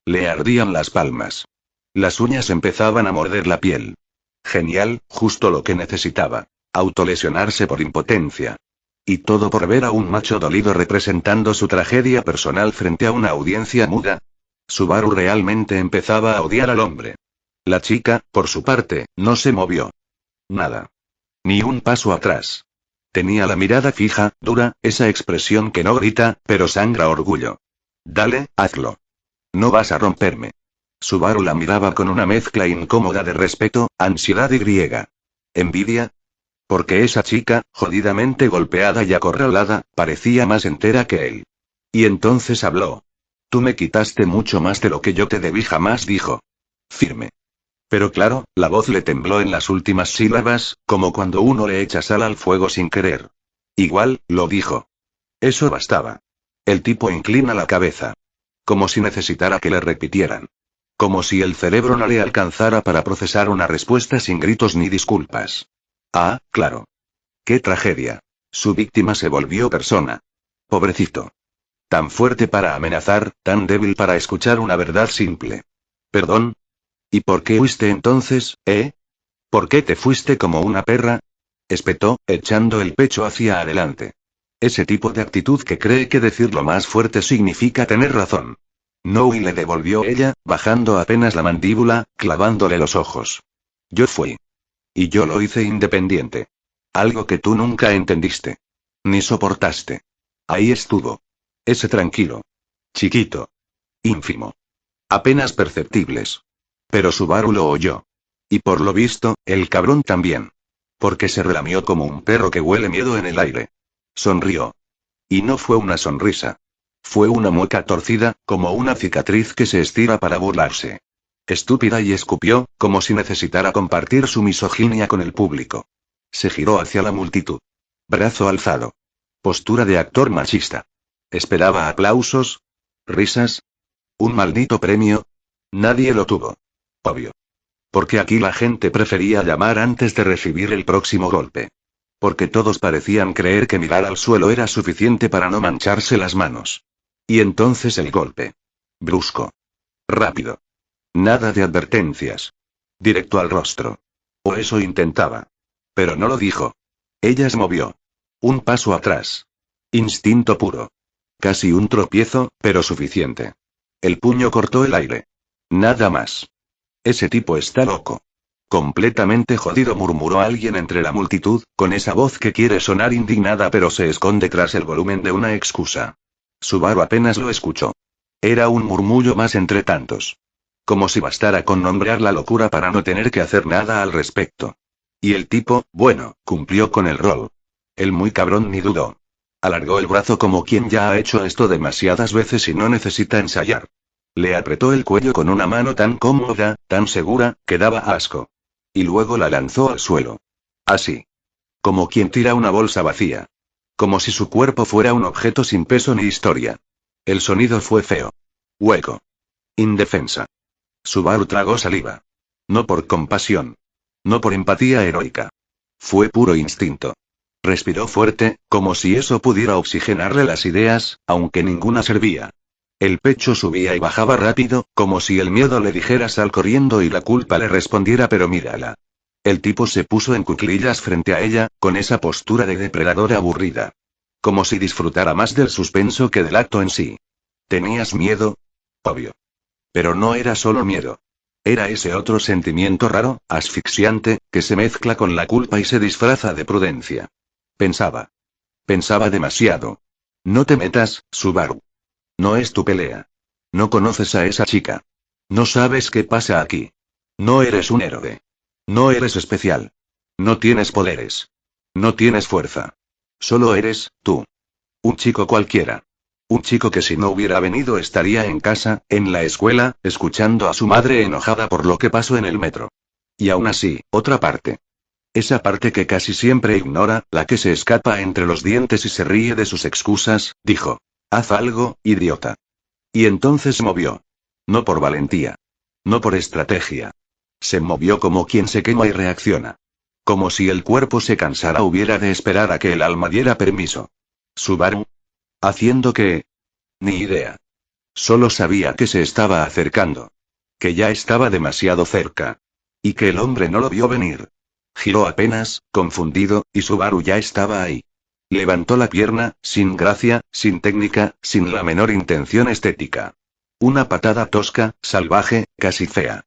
Le ardían las palmas. Las uñas empezaban a morder la piel. Genial, justo lo que necesitaba. Autolesionarse por impotencia. Y todo por ver a un macho dolido representando su tragedia personal frente a una audiencia muda. Subaru realmente empezaba a odiar al hombre. La chica, por su parte, no se movió. Nada. Ni un paso atrás. Tenía la mirada fija, dura, esa expresión que no grita, pero sangra orgullo. Dale, hazlo. No vas a romperme. Subaru la miraba con una mezcla incómoda de respeto, ansiedad y griega. ¿Envidia? Porque esa chica, jodidamente golpeada y acorralada, parecía más entera que él. Y entonces habló. Tú me quitaste mucho más de lo que yo te debí jamás, dijo. Firme. Pero claro, la voz le tembló en las últimas sílabas, como cuando uno le echa sal al fuego sin querer. Igual, lo dijo. Eso bastaba. El tipo inclina la cabeza. Como si necesitara que le repitieran. Como si el cerebro no le alcanzara para procesar una respuesta sin gritos ni disculpas. Ah, claro. ¡Qué tragedia! Su víctima se volvió persona. Pobrecito. Tan fuerte para amenazar, tan débil para escuchar una verdad simple. ¿Perdón? ¿Y por qué huiste entonces, eh? ¿Por qué te fuiste como una perra? Espetó, echando el pecho hacia adelante. Ese tipo de actitud que cree que decirlo más fuerte significa tener razón. No, y le devolvió ella, bajando apenas la mandíbula, clavándole los ojos. Yo fui. Y yo lo hice independiente. Algo que tú nunca entendiste. Ni soportaste. Ahí estuvo. Ese tranquilo. Chiquito. Ínfimo. Apenas perceptibles. Pero Subaru lo oyó. Y por lo visto, el cabrón también. Porque se relamió como un perro que huele miedo en el aire. Sonrió. Y no fue una sonrisa. Fue una mueca torcida, como una cicatriz que se estira para burlarse. Estúpida, y escupió, como si necesitara compartir su misoginia con el público. Se giró hacia la multitud. Brazo alzado. Postura de actor machista. ¿Esperaba aplausos? ¿Risas? ¿Un maldito premio? Nadie lo tuvo. Obvio. Porque aquí la gente prefería llamar antes de recibir el próximo golpe. Porque todos parecían creer que mirar al suelo era suficiente para no mancharse las manos. Y entonces el golpe. Brusco. Rápido. Nada de advertencias. Directo al rostro. O eso intentaba. Pero no lo dijo. Ella se movió. Un paso atrás. Instinto puro. Casi un tropiezo, pero suficiente. El puño cortó el aire. Nada más. Ese tipo está loco. Completamente jodido, murmuró alguien entre la multitud, con esa voz que quiere sonar indignada pero se esconde tras el volumen de una excusa. Subaru apenas lo escuchó. Era un murmullo más entre tantos. Como si bastara con nombrar la locura para no tener que hacer nada al respecto. Y el tipo, bueno, cumplió con el rol. El muy cabrón ni dudó. Alargó el brazo como quien ya ha hecho esto demasiadas veces y no necesita ensayar. Le apretó el cuello con una mano tan cómoda, tan segura, que daba asco. Y luego la lanzó al suelo. Así. Como quien tira una bolsa vacía. Como si su cuerpo fuera un objeto sin peso ni historia. El sonido fue feo. Hueco. Indefensa. Subaru tragó saliva. No por compasión. No por empatía heroica. Fue puro instinto. Respiró fuerte, como si eso pudiera oxigenarle las ideas, aunque ninguna servía. El pecho subía y bajaba rápido, como si el miedo le dijera sal corriendo y la culpa le respondiera pero mírala. El tipo se puso en cuclillas frente a ella, con esa postura de depredador aburrida. Como si disfrutara más del suspenso que del acto en sí. ¿Tenías miedo? Obvio. Pero no era solo miedo. Era ese otro sentimiento raro, asfixiante, que se mezcla con la culpa y se disfraza de prudencia. Pensaba. Pensaba demasiado. No te metas, Subaru. No es tu pelea. No conoces a esa chica. No sabes qué pasa aquí. No eres un héroe. No eres especial. No tienes poderes. No tienes fuerza. Solo eres, tú. Un chico cualquiera. Un chico que si no hubiera venido estaría en casa, en la escuela, escuchando a su madre enojada por lo que pasó en el metro. Y aún así, otra parte. Esa parte que casi siempre ignora, la que se escapa entre los dientes y se ríe de sus excusas, dijo. Haz algo, idiota. Y entonces se movió. No por valentía. No por estrategia. Se movió como quien se quema y reacciona. Como si el cuerpo se cansara hubiera de esperar a que el alma diera permiso. Subaru. ¿Haciendo qué? Ni idea. Solo sabía que se estaba acercando. Que ya estaba demasiado cerca. Y que el hombre no lo vio venir. Giró apenas, confundido, y Subaru ya estaba ahí. Levantó la pierna, sin gracia, sin técnica, sin la menor intención estética. Una patada tosca, salvaje, casi fea.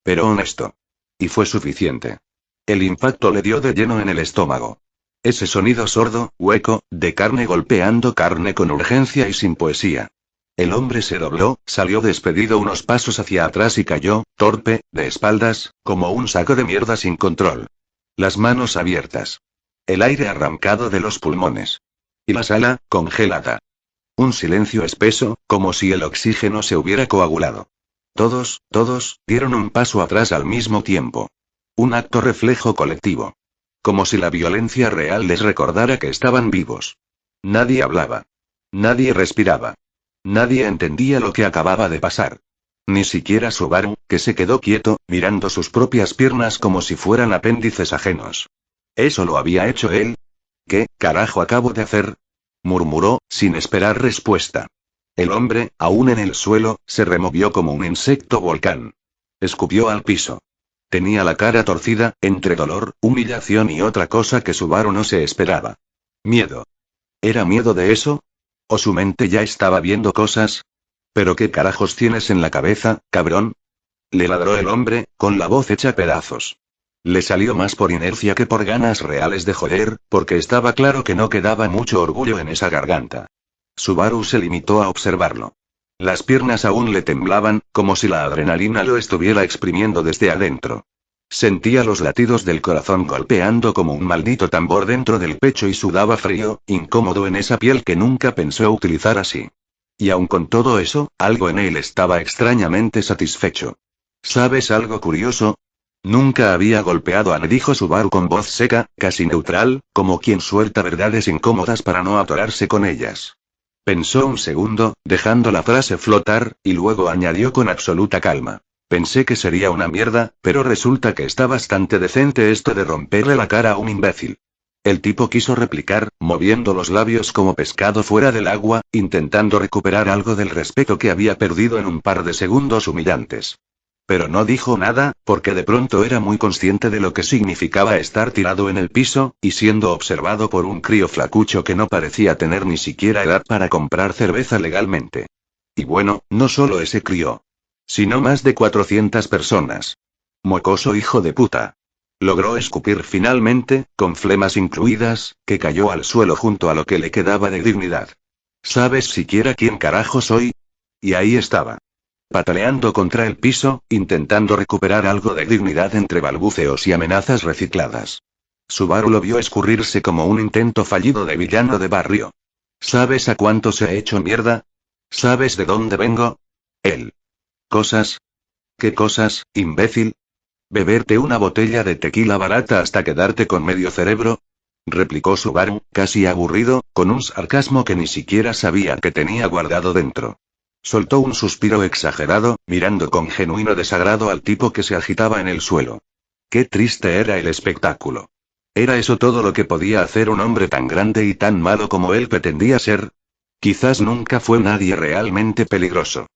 Pero honesto. Y fue suficiente. El impacto le dio de lleno en el estómago. Ese sonido sordo, hueco, de carne golpeando carne con urgencia y sin poesía. El hombre se dobló, salió despedido unos pasos hacia atrás y cayó, torpe, de espaldas, como un saco de mierda sin control. Las manos abiertas. El aire arrancado de los pulmones. Y la sala, congelada. Un silencio espeso, como si el oxígeno se hubiera coagulado. Todos, dieron un paso atrás al mismo tiempo. Un acto reflejo colectivo. Como si la violencia real les recordara que estaban vivos. Nadie hablaba. Nadie respiraba. Nadie entendía lo que acababa de pasar. Ni siquiera Subaru, que se quedó quieto, mirando sus propias piernas como si fueran apéndices ajenos. ¿Eso lo había hecho él? ¿Qué carajo acabo de hacer? Murmuró, sin esperar respuesta. El hombre, aún en el suelo, se removió como un insecto volcán. Escupió al piso. Tenía la cara torcida, entre dolor, humillación y otra cosa que Subaru no se esperaba. Miedo. ¿Era miedo de eso? ¿O su mente ya estaba viendo cosas? ¿Pero qué carajos tienes en la cabeza, cabrón? Le ladró el hombre, con la voz hecha pedazos. Le salió más por inercia que por ganas reales de joder, porque estaba claro que no quedaba mucho orgullo en esa garganta. Subaru se limitó a observarlo. Las piernas aún le temblaban, como si la adrenalina lo estuviera exprimiendo desde adentro. Sentía los latidos del corazón golpeando como un maldito tambor dentro del pecho y sudaba frío, incómodo en esa piel que nunca pensó utilizar así. Y aun con todo eso, algo en él estaba extrañamente satisfecho. ¿Sabes algo curioso? Nunca había golpeado a nadie, dijo Subaru con voz seca, casi neutral, como quien suelta verdades incómodas para no atorarse con ellas. Pensó un segundo, dejando la frase flotar, y luego añadió con absoluta calma. Pensé que sería una mierda, pero resulta que está bastante decente esto de romperle la cara a un imbécil. El tipo quiso replicar, moviendo los labios como pescado fuera del agua, intentando recuperar algo del respeto que había perdido en un par de segundos humillantes. Pero no dijo nada, porque de pronto era muy consciente de lo que significaba estar tirado en el piso, y siendo observado por un crío flacucho que no parecía tener ni siquiera edad para comprar cerveza legalmente. Y bueno, no solo ese crío, sino más de 400 personas. Mocoso hijo de puta. Logró escupir finalmente, con flemas incluidas, que cayó al suelo junto a lo que le quedaba de dignidad. ¿Sabes siquiera quién carajo soy? Y ahí estaba, pataleando contra el piso, intentando recuperar algo de dignidad entre balbuceos y amenazas recicladas. Subaru lo vio escurrirse como un intento fallido de villano de barrio. ¿Sabes a cuánto se ha hecho mierda? ¿Sabes de dónde vengo? Él. ¿Cosas? ¿Qué cosas, imbécil? ¿Beberte una botella de tequila barata hasta quedarte con medio cerebro? Replicó Subaru, casi aburrido, con un sarcasmo que ni siquiera sabía que tenía guardado dentro. Soltó un suspiro exagerado, mirando con genuino desagrado al tipo que se agitaba en el suelo. Qué triste era el espectáculo. ¿Era eso todo lo que podía hacer un hombre tan grande y tan malo como él pretendía ser? Quizás nunca fue nadie realmente peligroso.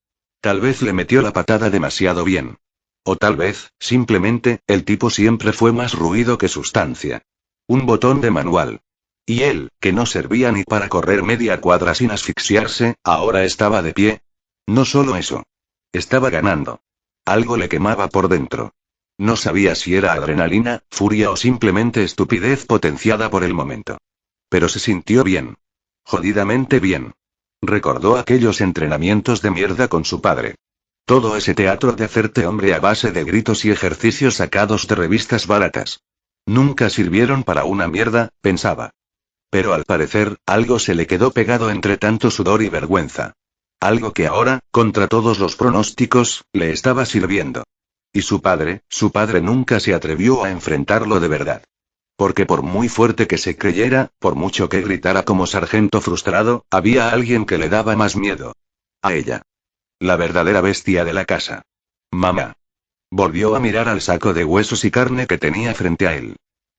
Tal vez le metió la patada demasiado bien. O tal vez, simplemente, el tipo siempre fue más ruido que sustancia. Un botón de manual. Y él, que no servía ni para correr media cuadra sin asfixiarse, ahora estaba de pie. No solo eso. Estaba ganando. Algo le quemaba por dentro. No sabía si era adrenalina, furia o simplemente estupidez potenciada por el momento. Pero se sintió bien. Jodidamente bien. Recordó aquellos entrenamientos de mierda con su padre. Todo ese teatro de hacerte hombre a base de gritos y ejercicios sacados de revistas baratas. Nunca sirvieron para una mierda, pensaba. Pero al parecer, algo se le quedó pegado entre tanto sudor y vergüenza. Algo que ahora, contra todos los pronósticos, le estaba sirviendo. Y su padre nunca se atrevió a enfrentarlo de verdad. Porque por muy fuerte que se creyera, por mucho que gritara como sargento frustrado, había alguien que le daba más miedo. A ella. La verdadera bestia de la casa. Mamá. Volvió a mirar al saco de huesos y carne que tenía frente a él.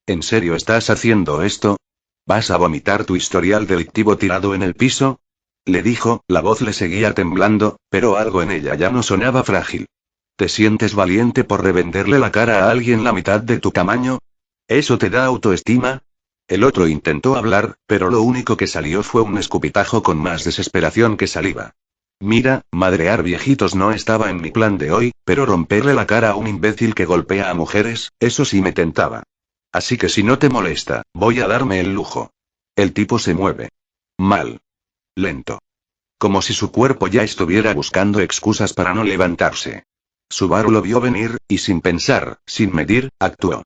¿En serio estás haciendo esto? ¿Vas a vomitar tu historial delictivo tirado en el piso? Le dijo, la voz le seguía temblando, pero algo en ella ya no sonaba frágil. ¿Te sientes valiente por revenderle la cara a alguien la mitad de tu tamaño? ¿Eso te da autoestima? El otro intentó hablar, pero lo único que salió fue un escupitajo con más desesperación que saliva. Mira, madrear viejitos no estaba en mi plan de hoy, pero romperle la cara a un imbécil que golpea a mujeres, eso sí me tentaba. Así que si no te molesta, voy a darme el lujo. El tipo se mueve. Mal. Lento. Como si su cuerpo ya estuviera buscando excusas para no levantarse. Subaru lo vio venir, y sin pensar, sin medir, actuó.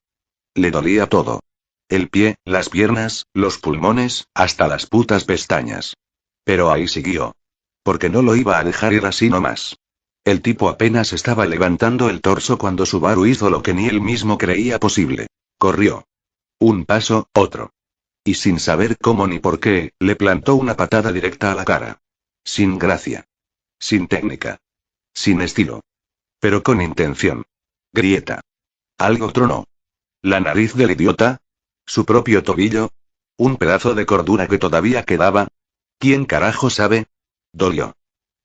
Le dolía todo. El pie, las piernas, los pulmones, hasta las putas pestañas. Pero ahí siguió. Porque no lo iba a dejar ir así nomás. El tipo apenas estaba levantando el torso cuando Subaru hizo lo que ni él mismo creía posible. Corrió. Un paso, otro. Y sin saber cómo ni por qué, le plantó una patada directa a la cara. Sin gracia. Sin técnica. Sin estilo. Pero con intención. Grieta. Algo tronó. ¿La nariz del idiota? ¿Su propio tobillo? ¿Un pedazo de cordura que todavía quedaba? ¿Quién carajo sabe? Dolió.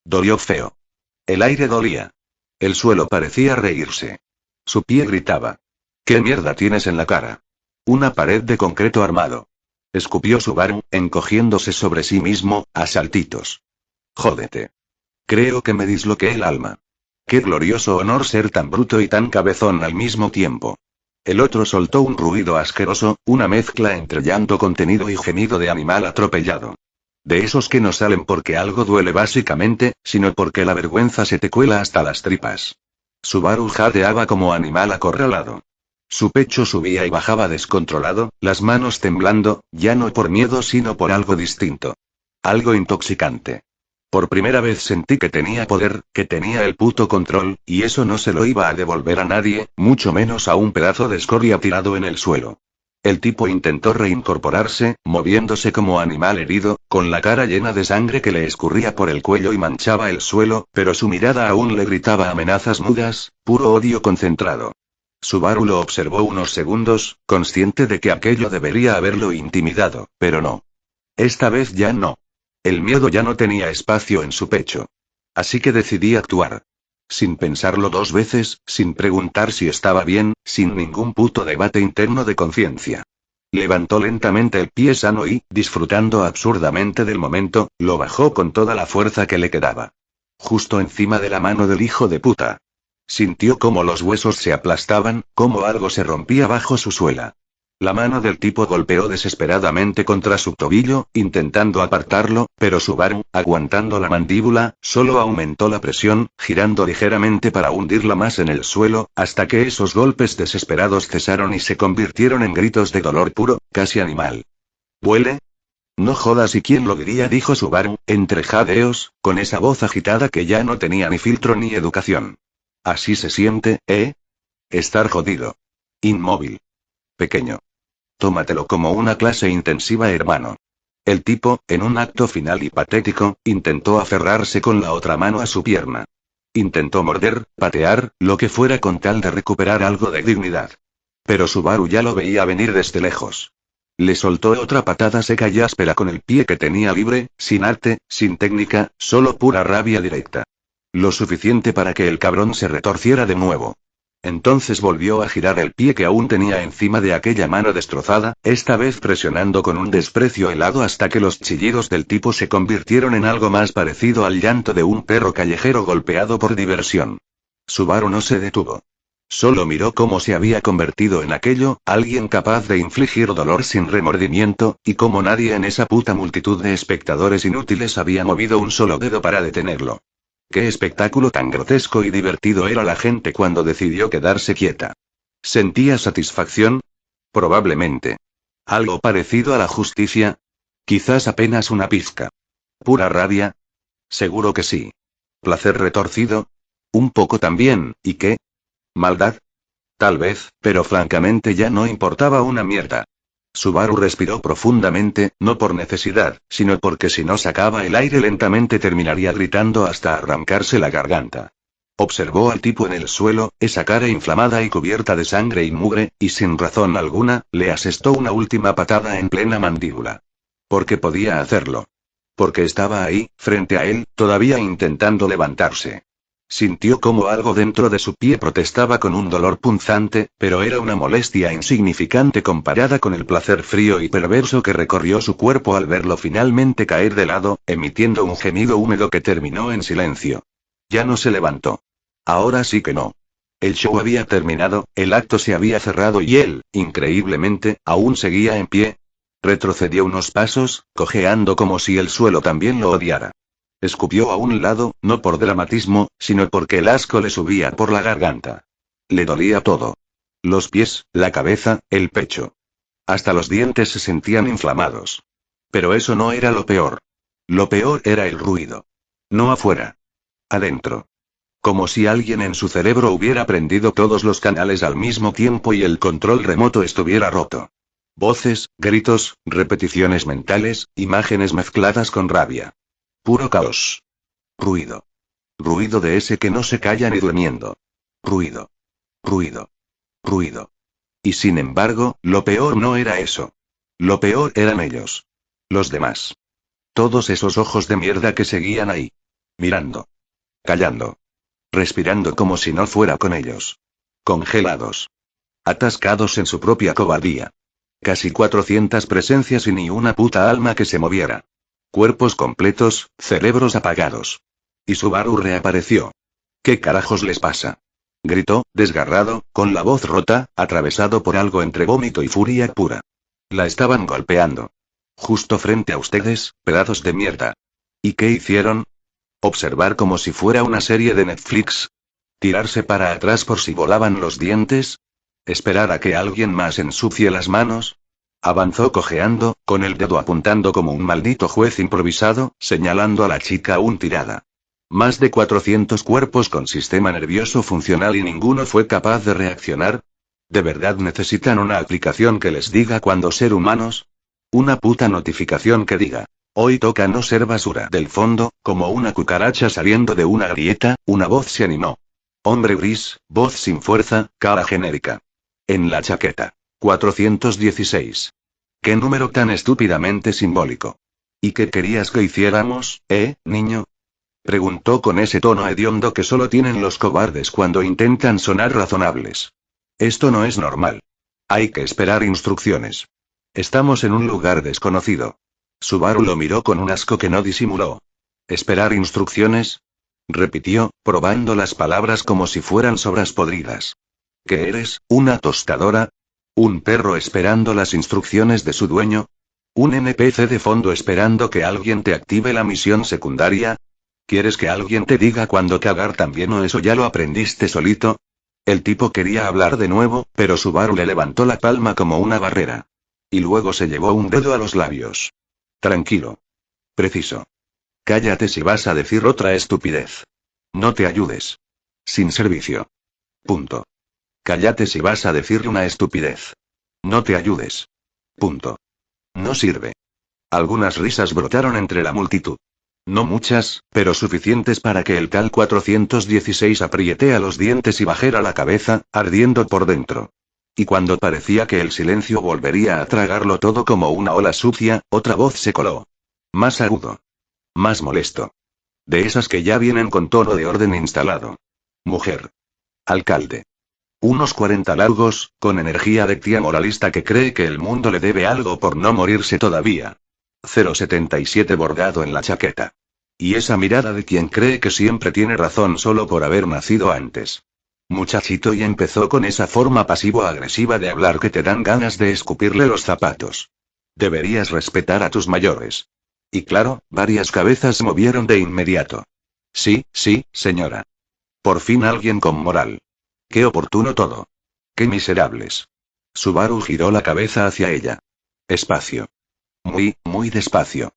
Dolió feo. El aire dolía. El suelo parecía reírse. Su pie gritaba. ¿Qué mierda tienes en la cara? Una pared de concreto armado. Escupió Subaru, encogiéndose sobre sí mismo, a saltitos. Jódete. Creo que me disloqué el alma. Qué glorioso honor ser tan bruto y tan cabezón al mismo tiempo. El otro soltó un ruido asqueroso, una mezcla entre llanto contenido y gemido de animal atropellado. De esos que no salen porque algo duele básicamente, sino porque la vergüenza se te cuela hasta las tripas. Subaru jadeaba como animal acorralado. Su pecho subía y bajaba descontrolado, las manos temblando, ya no por miedo sino por algo distinto. Algo intoxicante. Por primera vez sentí que tenía poder, que tenía el puto control, y eso no se lo iba a devolver a nadie, mucho menos a un pedazo de escoria tirado en el suelo. El tipo intentó reincorporarse, moviéndose como animal herido, con la cara llena de sangre que le escurría por el cuello y manchaba el suelo, pero su mirada aún le gritaba amenazas mudas, puro odio concentrado. Subaru lo observó unos segundos, consciente de que aquello debería haberlo intimidado, pero no. Esta vez ya no. El miedo ya no tenía espacio en su pecho. Así que decidí actuar. Sin pensarlo dos veces, sin preguntar si estaba bien, sin ningún puto debate interno de conciencia. Levantó lentamente el pie sano y, disfrutando absurdamente del momento, lo bajó con toda la fuerza que le quedaba. Justo encima de la mano del hijo de puta. Sintió cómo los huesos se aplastaban, cómo algo se rompía bajo su suela. La mano del tipo golpeó desesperadamente contra su tobillo, intentando apartarlo, pero Subaru, aguantando la mandíbula, solo aumentó la presión, girando ligeramente para hundirla más en el suelo, hasta que esos golpes desesperados cesaron y se convirtieron en gritos de dolor puro, casi animal. ¿Huele? No jodas, ¿y quién lo diría?, dijo Subaru, entre jadeos, con esa voz agitada que ya no tenía ni filtro ni educación. Así se siente, ¿eh? Estar jodido. Inmóvil. Pequeño. Tómatelo como una clase intensiva, hermano. El tipo, en un acto final y patético, intentó aferrarse con la otra mano a su pierna. Intentó morder, patear, lo que fuera con tal de recuperar algo de dignidad. Pero Subaru ya lo veía venir desde lejos. Le soltó otra patada seca y áspera con el pie que tenía libre, sin arte, sin técnica, solo pura rabia directa. Lo suficiente para que el cabrón se retorciera de nuevo. Entonces volvió a girar el pie que aún tenía encima de aquella mano destrozada, esta vez presionando con un desprecio helado hasta que los chillidos del tipo se convirtieron en algo más parecido al llanto de un perro callejero golpeado por diversión. Subaru no se detuvo. Solo miró cómo se había convertido en aquello, alguien capaz de infligir dolor sin remordimiento, y cómo nadie en esa puta multitud de espectadores inútiles había movido un solo dedo para detenerlo. Qué espectáculo tan grotesco y divertido era la gente cuando decidió quedarse quieta. ¿Sentía satisfacción? Probablemente. ¿Algo parecido a la justicia? Quizás apenas una pizca. ¿Pura rabia? Seguro que sí. ¿Placer retorcido? Un poco también, ¿y qué? ¿Maldad? Tal vez, pero francamente ya no importaba una mierda. Subaru respiró profundamente, no por necesidad, sino porque si no sacaba el aire lentamente terminaría gritando hasta arrancarse la garganta. Observó al tipo en el suelo, esa cara inflamada y cubierta de sangre y mugre, y sin razón alguna, le asestó una última patada en plena mandíbula. Porque podía hacerlo. Porque estaba ahí, frente a él, todavía intentando levantarse. Sintió como algo dentro de su pie protestaba con un dolor punzante, pero era una molestia insignificante comparada con el placer frío y perverso que recorrió su cuerpo al verlo finalmente caer de lado, emitiendo un gemido húmedo que terminó en silencio. Ya no se levantó. Ahora sí que no. El show había terminado, el acto se había cerrado y él, increíblemente, aún seguía en pie. Retrocedió unos pasos, cojeando como si el suelo también lo odiara. Escupió a un lado, no por dramatismo, sino porque el asco le subía por la garganta. Le dolía todo. Los pies, la cabeza, el pecho. Hasta los dientes se sentían inflamados. Pero eso no era lo peor. Lo peor era el ruido. No afuera. Adentro. Como si alguien en su cerebro hubiera prendido todos los canales al mismo tiempo y el control remoto estuviera roto. Voces, gritos, repeticiones mentales, imágenes mezcladas con rabia. Puro caos. Ruido. Ruido de ese que no se calla ni durmiendo. Ruido. Ruido. Ruido. Y sin embargo, lo peor no era eso. Lo peor eran ellos. Los demás. Todos esos ojos de mierda que seguían ahí. Mirando. Callando. Respirando como si no fuera con ellos. Congelados. Atascados en su propia cobardía. Casi 400 presencias y ni una puta alma que se moviera. Cuerpos completos, cerebros apagados. Y Subaru reapareció. ¿Qué carajos les pasa? Gritó, desgarrado, con la voz rota, atravesado por algo entre vómito y furia pura. La estaban golpeando. Justo frente a ustedes, pedazos de mierda. ¿Y qué hicieron? Observar como si fuera una serie de Netflix. Tirarse para atrás por si volaban los dientes. Esperar a que alguien más ensucie las manos. Avanzó cojeando, con el dedo apuntando como un maldito juez improvisado, señalando a la chica aún tirada. Más de 400 cuerpos con sistema nervioso funcional y ninguno fue capaz de reaccionar. ¿De verdad necesitan una aplicación que les diga cuándo ser humanos? Una puta notificación que diga: hoy toca no ser basura. Del fondo, como una cucaracha saliendo de una grieta, una voz se animó. Hombre gris, voz sin fuerza, cara genérica. En la chaqueta. 416. ¿Qué número tan estúpidamente simbólico? ¿Y qué querías que hiciéramos, niño? Preguntó con ese tono hediondo que solo tienen los cobardes cuando intentan sonar razonables. Esto no es normal. Hay que esperar instrucciones. Estamos en un lugar desconocido. Subaru lo miró con un asco que no disimuló. ¿Esperar instrucciones? Repitió, probando las palabras como si fueran sobras podridas. ¿Qué eres, una tostadora? ¿Un perro esperando las instrucciones de su dueño? ¿Un NPC de fondo esperando que alguien te active la misión secundaria? ¿Quieres que alguien te diga cuándo cagar también o eso ya lo aprendiste solito? El tipo quería hablar de nuevo, pero Subaru le levantó la palma como una barrera. Y luego se llevó un dedo a los labios. Tranquilo. Preciso. Cállate si vas a decir otra estupidez. No te ayudes. Sin servicio. Punto. Cállate si vas a decir una estupidez. No te ayudes. Punto. No sirve. Algunas risas brotaron entre la multitud. No muchas, pero suficientes para que el tal 416 aprietea los dientes y bajara la cabeza, ardiendo por dentro. Y cuando parecía que el silencio volvería a tragarlo todo como una ola sucia, otra voz se coló. Más agudo. Más molesto. De esas que ya vienen con tono de orden instalado. Mujer. Alcalde. Unos 40 largos, con energía de tía moralista que cree que el mundo le debe algo por no morirse todavía. 077 bordado en la chaqueta. Y esa mirada de quien cree que siempre tiene razón solo por haber nacido antes. Muchachito, y empezó con esa forma pasivo-agresiva de hablar que te dan ganas de escupirle los zapatos. Deberías respetar a tus mayores. Y claro, varias cabezas movieron de inmediato. Sí, señora. Por fin alguien con moral. Qué oportuno todo. Qué miserables. Subaru giró la cabeza hacia ella. Espacio. Muy despacio.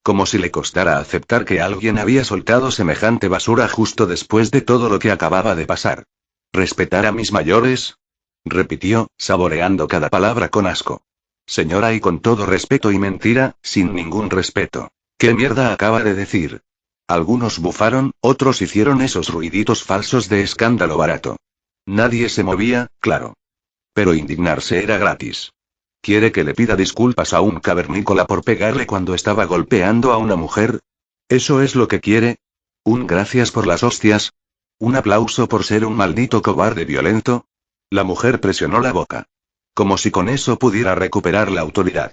Como si le costara aceptar que alguien había soltado semejante basura justo después de todo lo que acababa de pasar. ¿Respetar a mis mayores? Repitió, saboreando cada palabra con asco. Señora, y con todo respeto y mentira, sin ningún respeto. ¿Qué mierda acaba de decir? Algunos bufaron, otros hicieron esos ruiditos falsos de escándalo barato. Nadie se movía, claro. Pero indignarse era gratis. ¿Quiere que le pida disculpas a un cavernícola por pegarle cuando estaba golpeando a una mujer? ¿Eso es lo que quiere? ¿Un gracias por las hostias? ¿Un aplauso por ser un maldito cobarde violento? La mujer presionó la boca. Como si con eso pudiera recuperar la autoridad.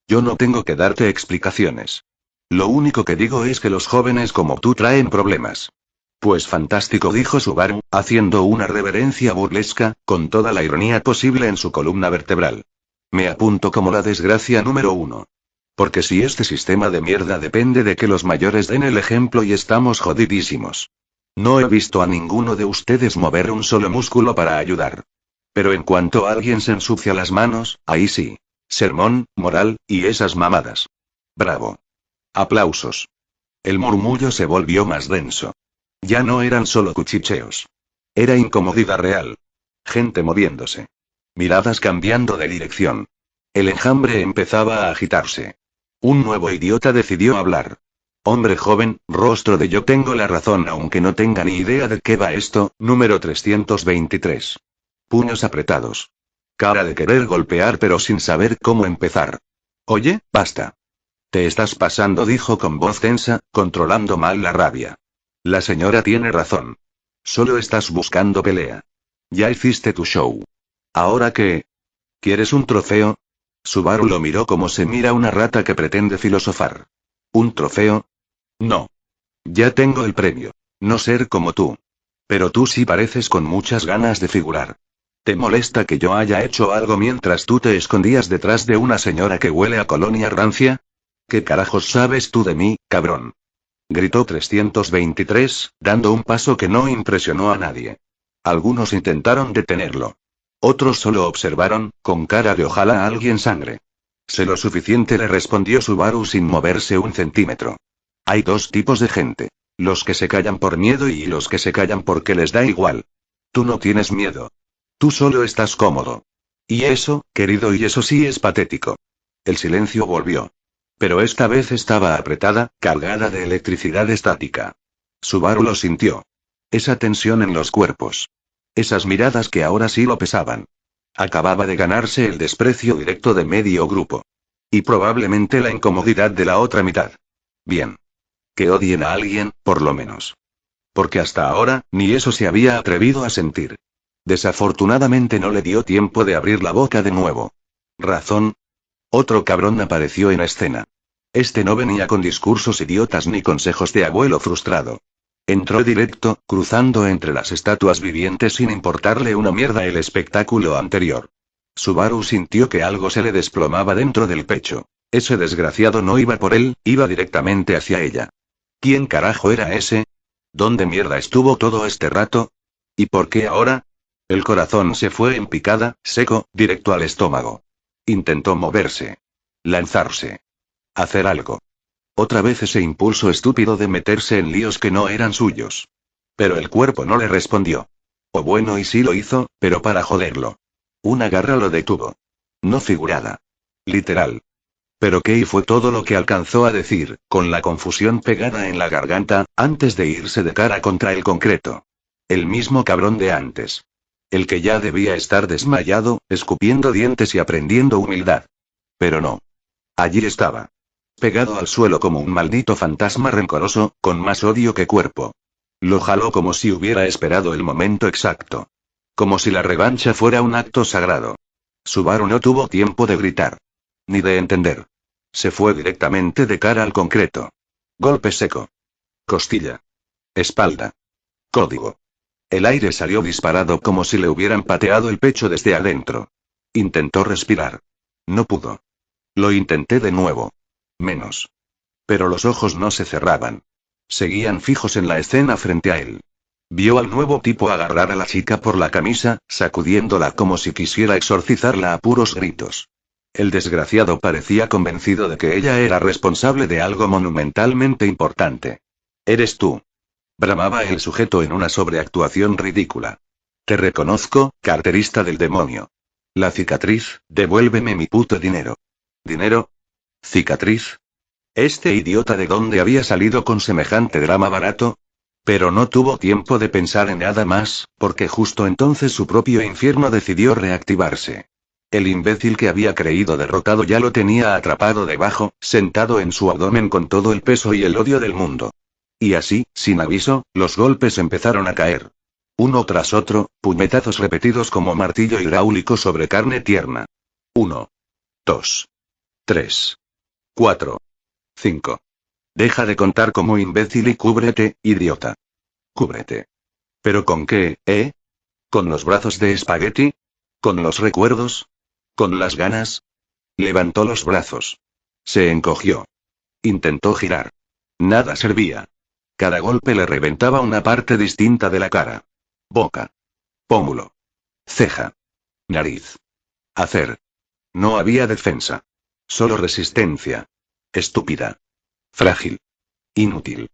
Yo no tengo que darte explicaciones. Lo único que digo es que los jóvenes como tú traen problemas. Pues fantástico, dijo Subaru, haciendo una reverencia burlesca, con toda la ironía posible en su columna vertebral. Me apunto como la desgracia número 1. Porque si este sistema de mierda depende de que los mayores den el ejemplo y estamos jodidísimos. No he visto a ninguno de ustedes mover un solo músculo para ayudar. Pero en cuanto alguien se ensucia las manos, ahí sí. Sermón, moral, y esas mamadas. Bravo. Aplausos. El murmullo se volvió más denso. Ya no eran solo cuchicheos. Era incomodidad real. Gente moviéndose. Miradas cambiando de dirección. El enjambre empezaba a agitarse. Un nuevo idiota decidió hablar. Hombre joven, rostro de yo tengo la razón aunque no tenga ni idea de qué va esto, número 323. Puños apretados. Cara de querer golpear pero sin saber cómo empezar. Oye, basta. Te estás pasando, dijo con voz tensa, controlando mal la rabia. La señora tiene razón. Solo estás buscando pelea. Ya hiciste tu show. ¿Ahora qué? ¿Quieres un trofeo? Subaru lo miró como se mira una rata que pretende filosofar. ¿Un trofeo? No. Ya tengo el premio. No ser como tú. Pero tú sí pareces con muchas ganas de figurar. ¿Te molesta que yo haya hecho algo mientras tú te escondías detrás de una señora que huele a colonia rancia? ¿Qué carajos sabes tú de mí, cabrón? Gritó 323, dando un paso que no impresionó a nadie. Algunos intentaron detenerlo. Otros solo observaron, con cara de ojalá alguien sangre. Sé lo suficiente, le respondió Subaru sin moverse un centímetro. Hay dos tipos de gente. Los que se callan por miedo y los que se callan porque les da igual. Tú no tienes miedo. Tú solo estás cómodo. Y eso, querido, y eso sí es patético. El silencio volvió. Pero esta vez estaba apretada, cargada de electricidad estática. Subaru lo sintió. Esa tensión en los cuerpos. Esas miradas que ahora sí lo pesaban. Acababa de ganarse el desprecio directo de medio grupo. Y probablemente la incomodidad de la otra mitad. Bien. Que odien a alguien, por lo menos. Porque hasta ahora, ni eso se había atrevido a sentir. Desafortunadamente no le dio tiempo de abrir la boca de nuevo. ¿Razón? Otro cabrón apareció en escena. Este no venía con discursos idiotas ni consejos de abuelo frustrado. Entró directo, cruzando entre las estatuas vivientes sin importarle una mierda el espectáculo anterior. Subaru sintió que algo se le desplomaba dentro del pecho. Ese desgraciado no iba por él, iba directamente hacia ella. ¿Quién carajo era ese? ¿Dónde mierda estuvo todo este rato? ¿Y por qué ahora? El corazón se fue en picada, seco, directo al estómago. Intentó moverse. Lanzarse. Hacer algo. Otra vez ese impulso estúpido de meterse en líos que no eran suyos. Pero el cuerpo no le respondió. O bueno, y sí lo hizo, pero para joderlo. Una garra lo detuvo. No figurada. Literal. Pero qué, y fue todo lo que alcanzó a decir, con la confusión pegada en la garganta, antes de irse de cara contra el concreto. El mismo cabrón de antes. El que ya debía estar desmayado, escupiendo dientes y aprendiendo humildad. Pero no. Allí estaba. Pegado al suelo como un maldito fantasma rencoroso, con más odio que cuerpo. Lo jaló como si hubiera esperado el momento exacto. Como si la revancha fuera un acto sagrado. Subaru no tuvo tiempo de gritar. Ni de entender. Se fue directamente de cara al concreto. Golpe seco. Costilla. Espalda. Código. El aire salió disparado como si le hubieran pateado el pecho desde adentro. Intentó respirar. No pudo. Lo intenté de nuevo. Menos. Pero los ojos no se cerraban. Seguían fijos en la escena frente a él. Vio al nuevo tipo agarrar a la chica por la camisa, sacudiéndola como si quisiera exorcizarla a puros gritos. El desgraciado parecía convencido de que ella era responsable de algo monumentalmente importante. «Eres tú», bramaba el sujeto en una sobreactuación ridícula. «Te reconozco, carterista del demonio. La cicatriz, devuélveme mi puto dinero». ¿Dinero? ¿Cicatriz? ¿Este idiota de dónde había salido con semejante drama barato? Pero no tuvo tiempo de pensar en nada más, porque justo entonces su propio infierno decidió reactivarse. El imbécil que había creído derrotado ya lo tenía atrapado debajo, sentado en su abdomen con todo el peso y el odio del mundo. Y así, sin aviso, los golpes empezaron a caer. Uno tras otro, puñetazos repetidos como martillo hidráulico sobre carne tierna. 1. 2. 3. 4. 5. Deja de contar como imbécil y cúbrete, idiota. Cúbrete. ¿Pero con qué, eh? ¿Con los brazos de espagueti? ¿Con los recuerdos? ¿Con las ganas? Levantó los brazos. Se encogió. Intentó girar. Nada servía. Cada golpe le reventaba una parte distinta de la cara. Boca. Pómulo. Ceja. Nariz. Hacer. No había defensa. Solo resistencia. Estúpida. Frágil. Inútil.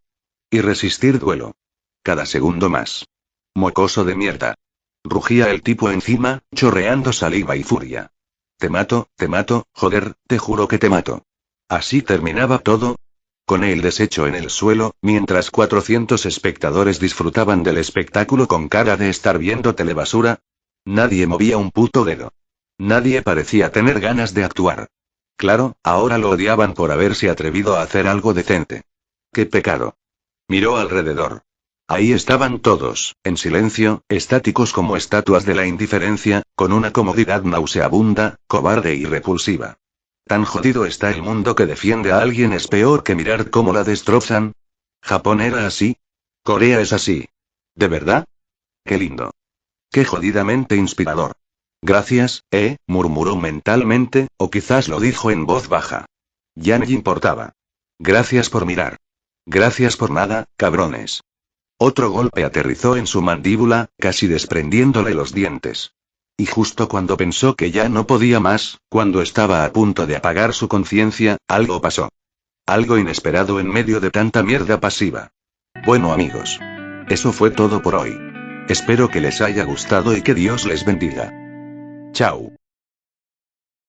Y resistir duelo. Cada segundo más. Mocoso de mierda. Rugía el tipo encima, chorreando saliva y furia. Te mato, joder, te juro que te mato. Así terminaba todo. Con el deshecho en el suelo, mientras 400 espectadores disfrutaban del espectáculo con cara de estar viendo telebasura. Nadie movía un puto dedo. Nadie parecía tener ganas de actuar. Claro, ahora lo odiaban por haberse atrevido a hacer algo decente. ¡Qué pecado! Miró alrededor. Ahí estaban todos, en silencio, estáticos como estatuas de la indiferencia, con una comodidad nauseabunda, cobarde y repulsiva. Tan jodido está el mundo que defiende a alguien es peor que mirar cómo la destrozan. ¿Japón era así? ¿Corea es así? ¿De verdad? ¡Qué lindo! ¡Qué jodidamente inspirador! Gracias, murmuró mentalmente, o quizás lo dijo en voz baja. Ya no importaba. Gracias por mirar. Gracias por nada, cabrones. Otro golpe aterrizó en su mandíbula, casi desprendiéndole los dientes. Y justo cuando pensó que ya no podía más, cuando estaba a punto de apagar su conciencia, algo pasó. Algo inesperado en medio de tanta mierda pasiva. Bueno amigos. Eso fue todo por hoy. Espero que les haya gustado y que Dios les bendiga. Chao.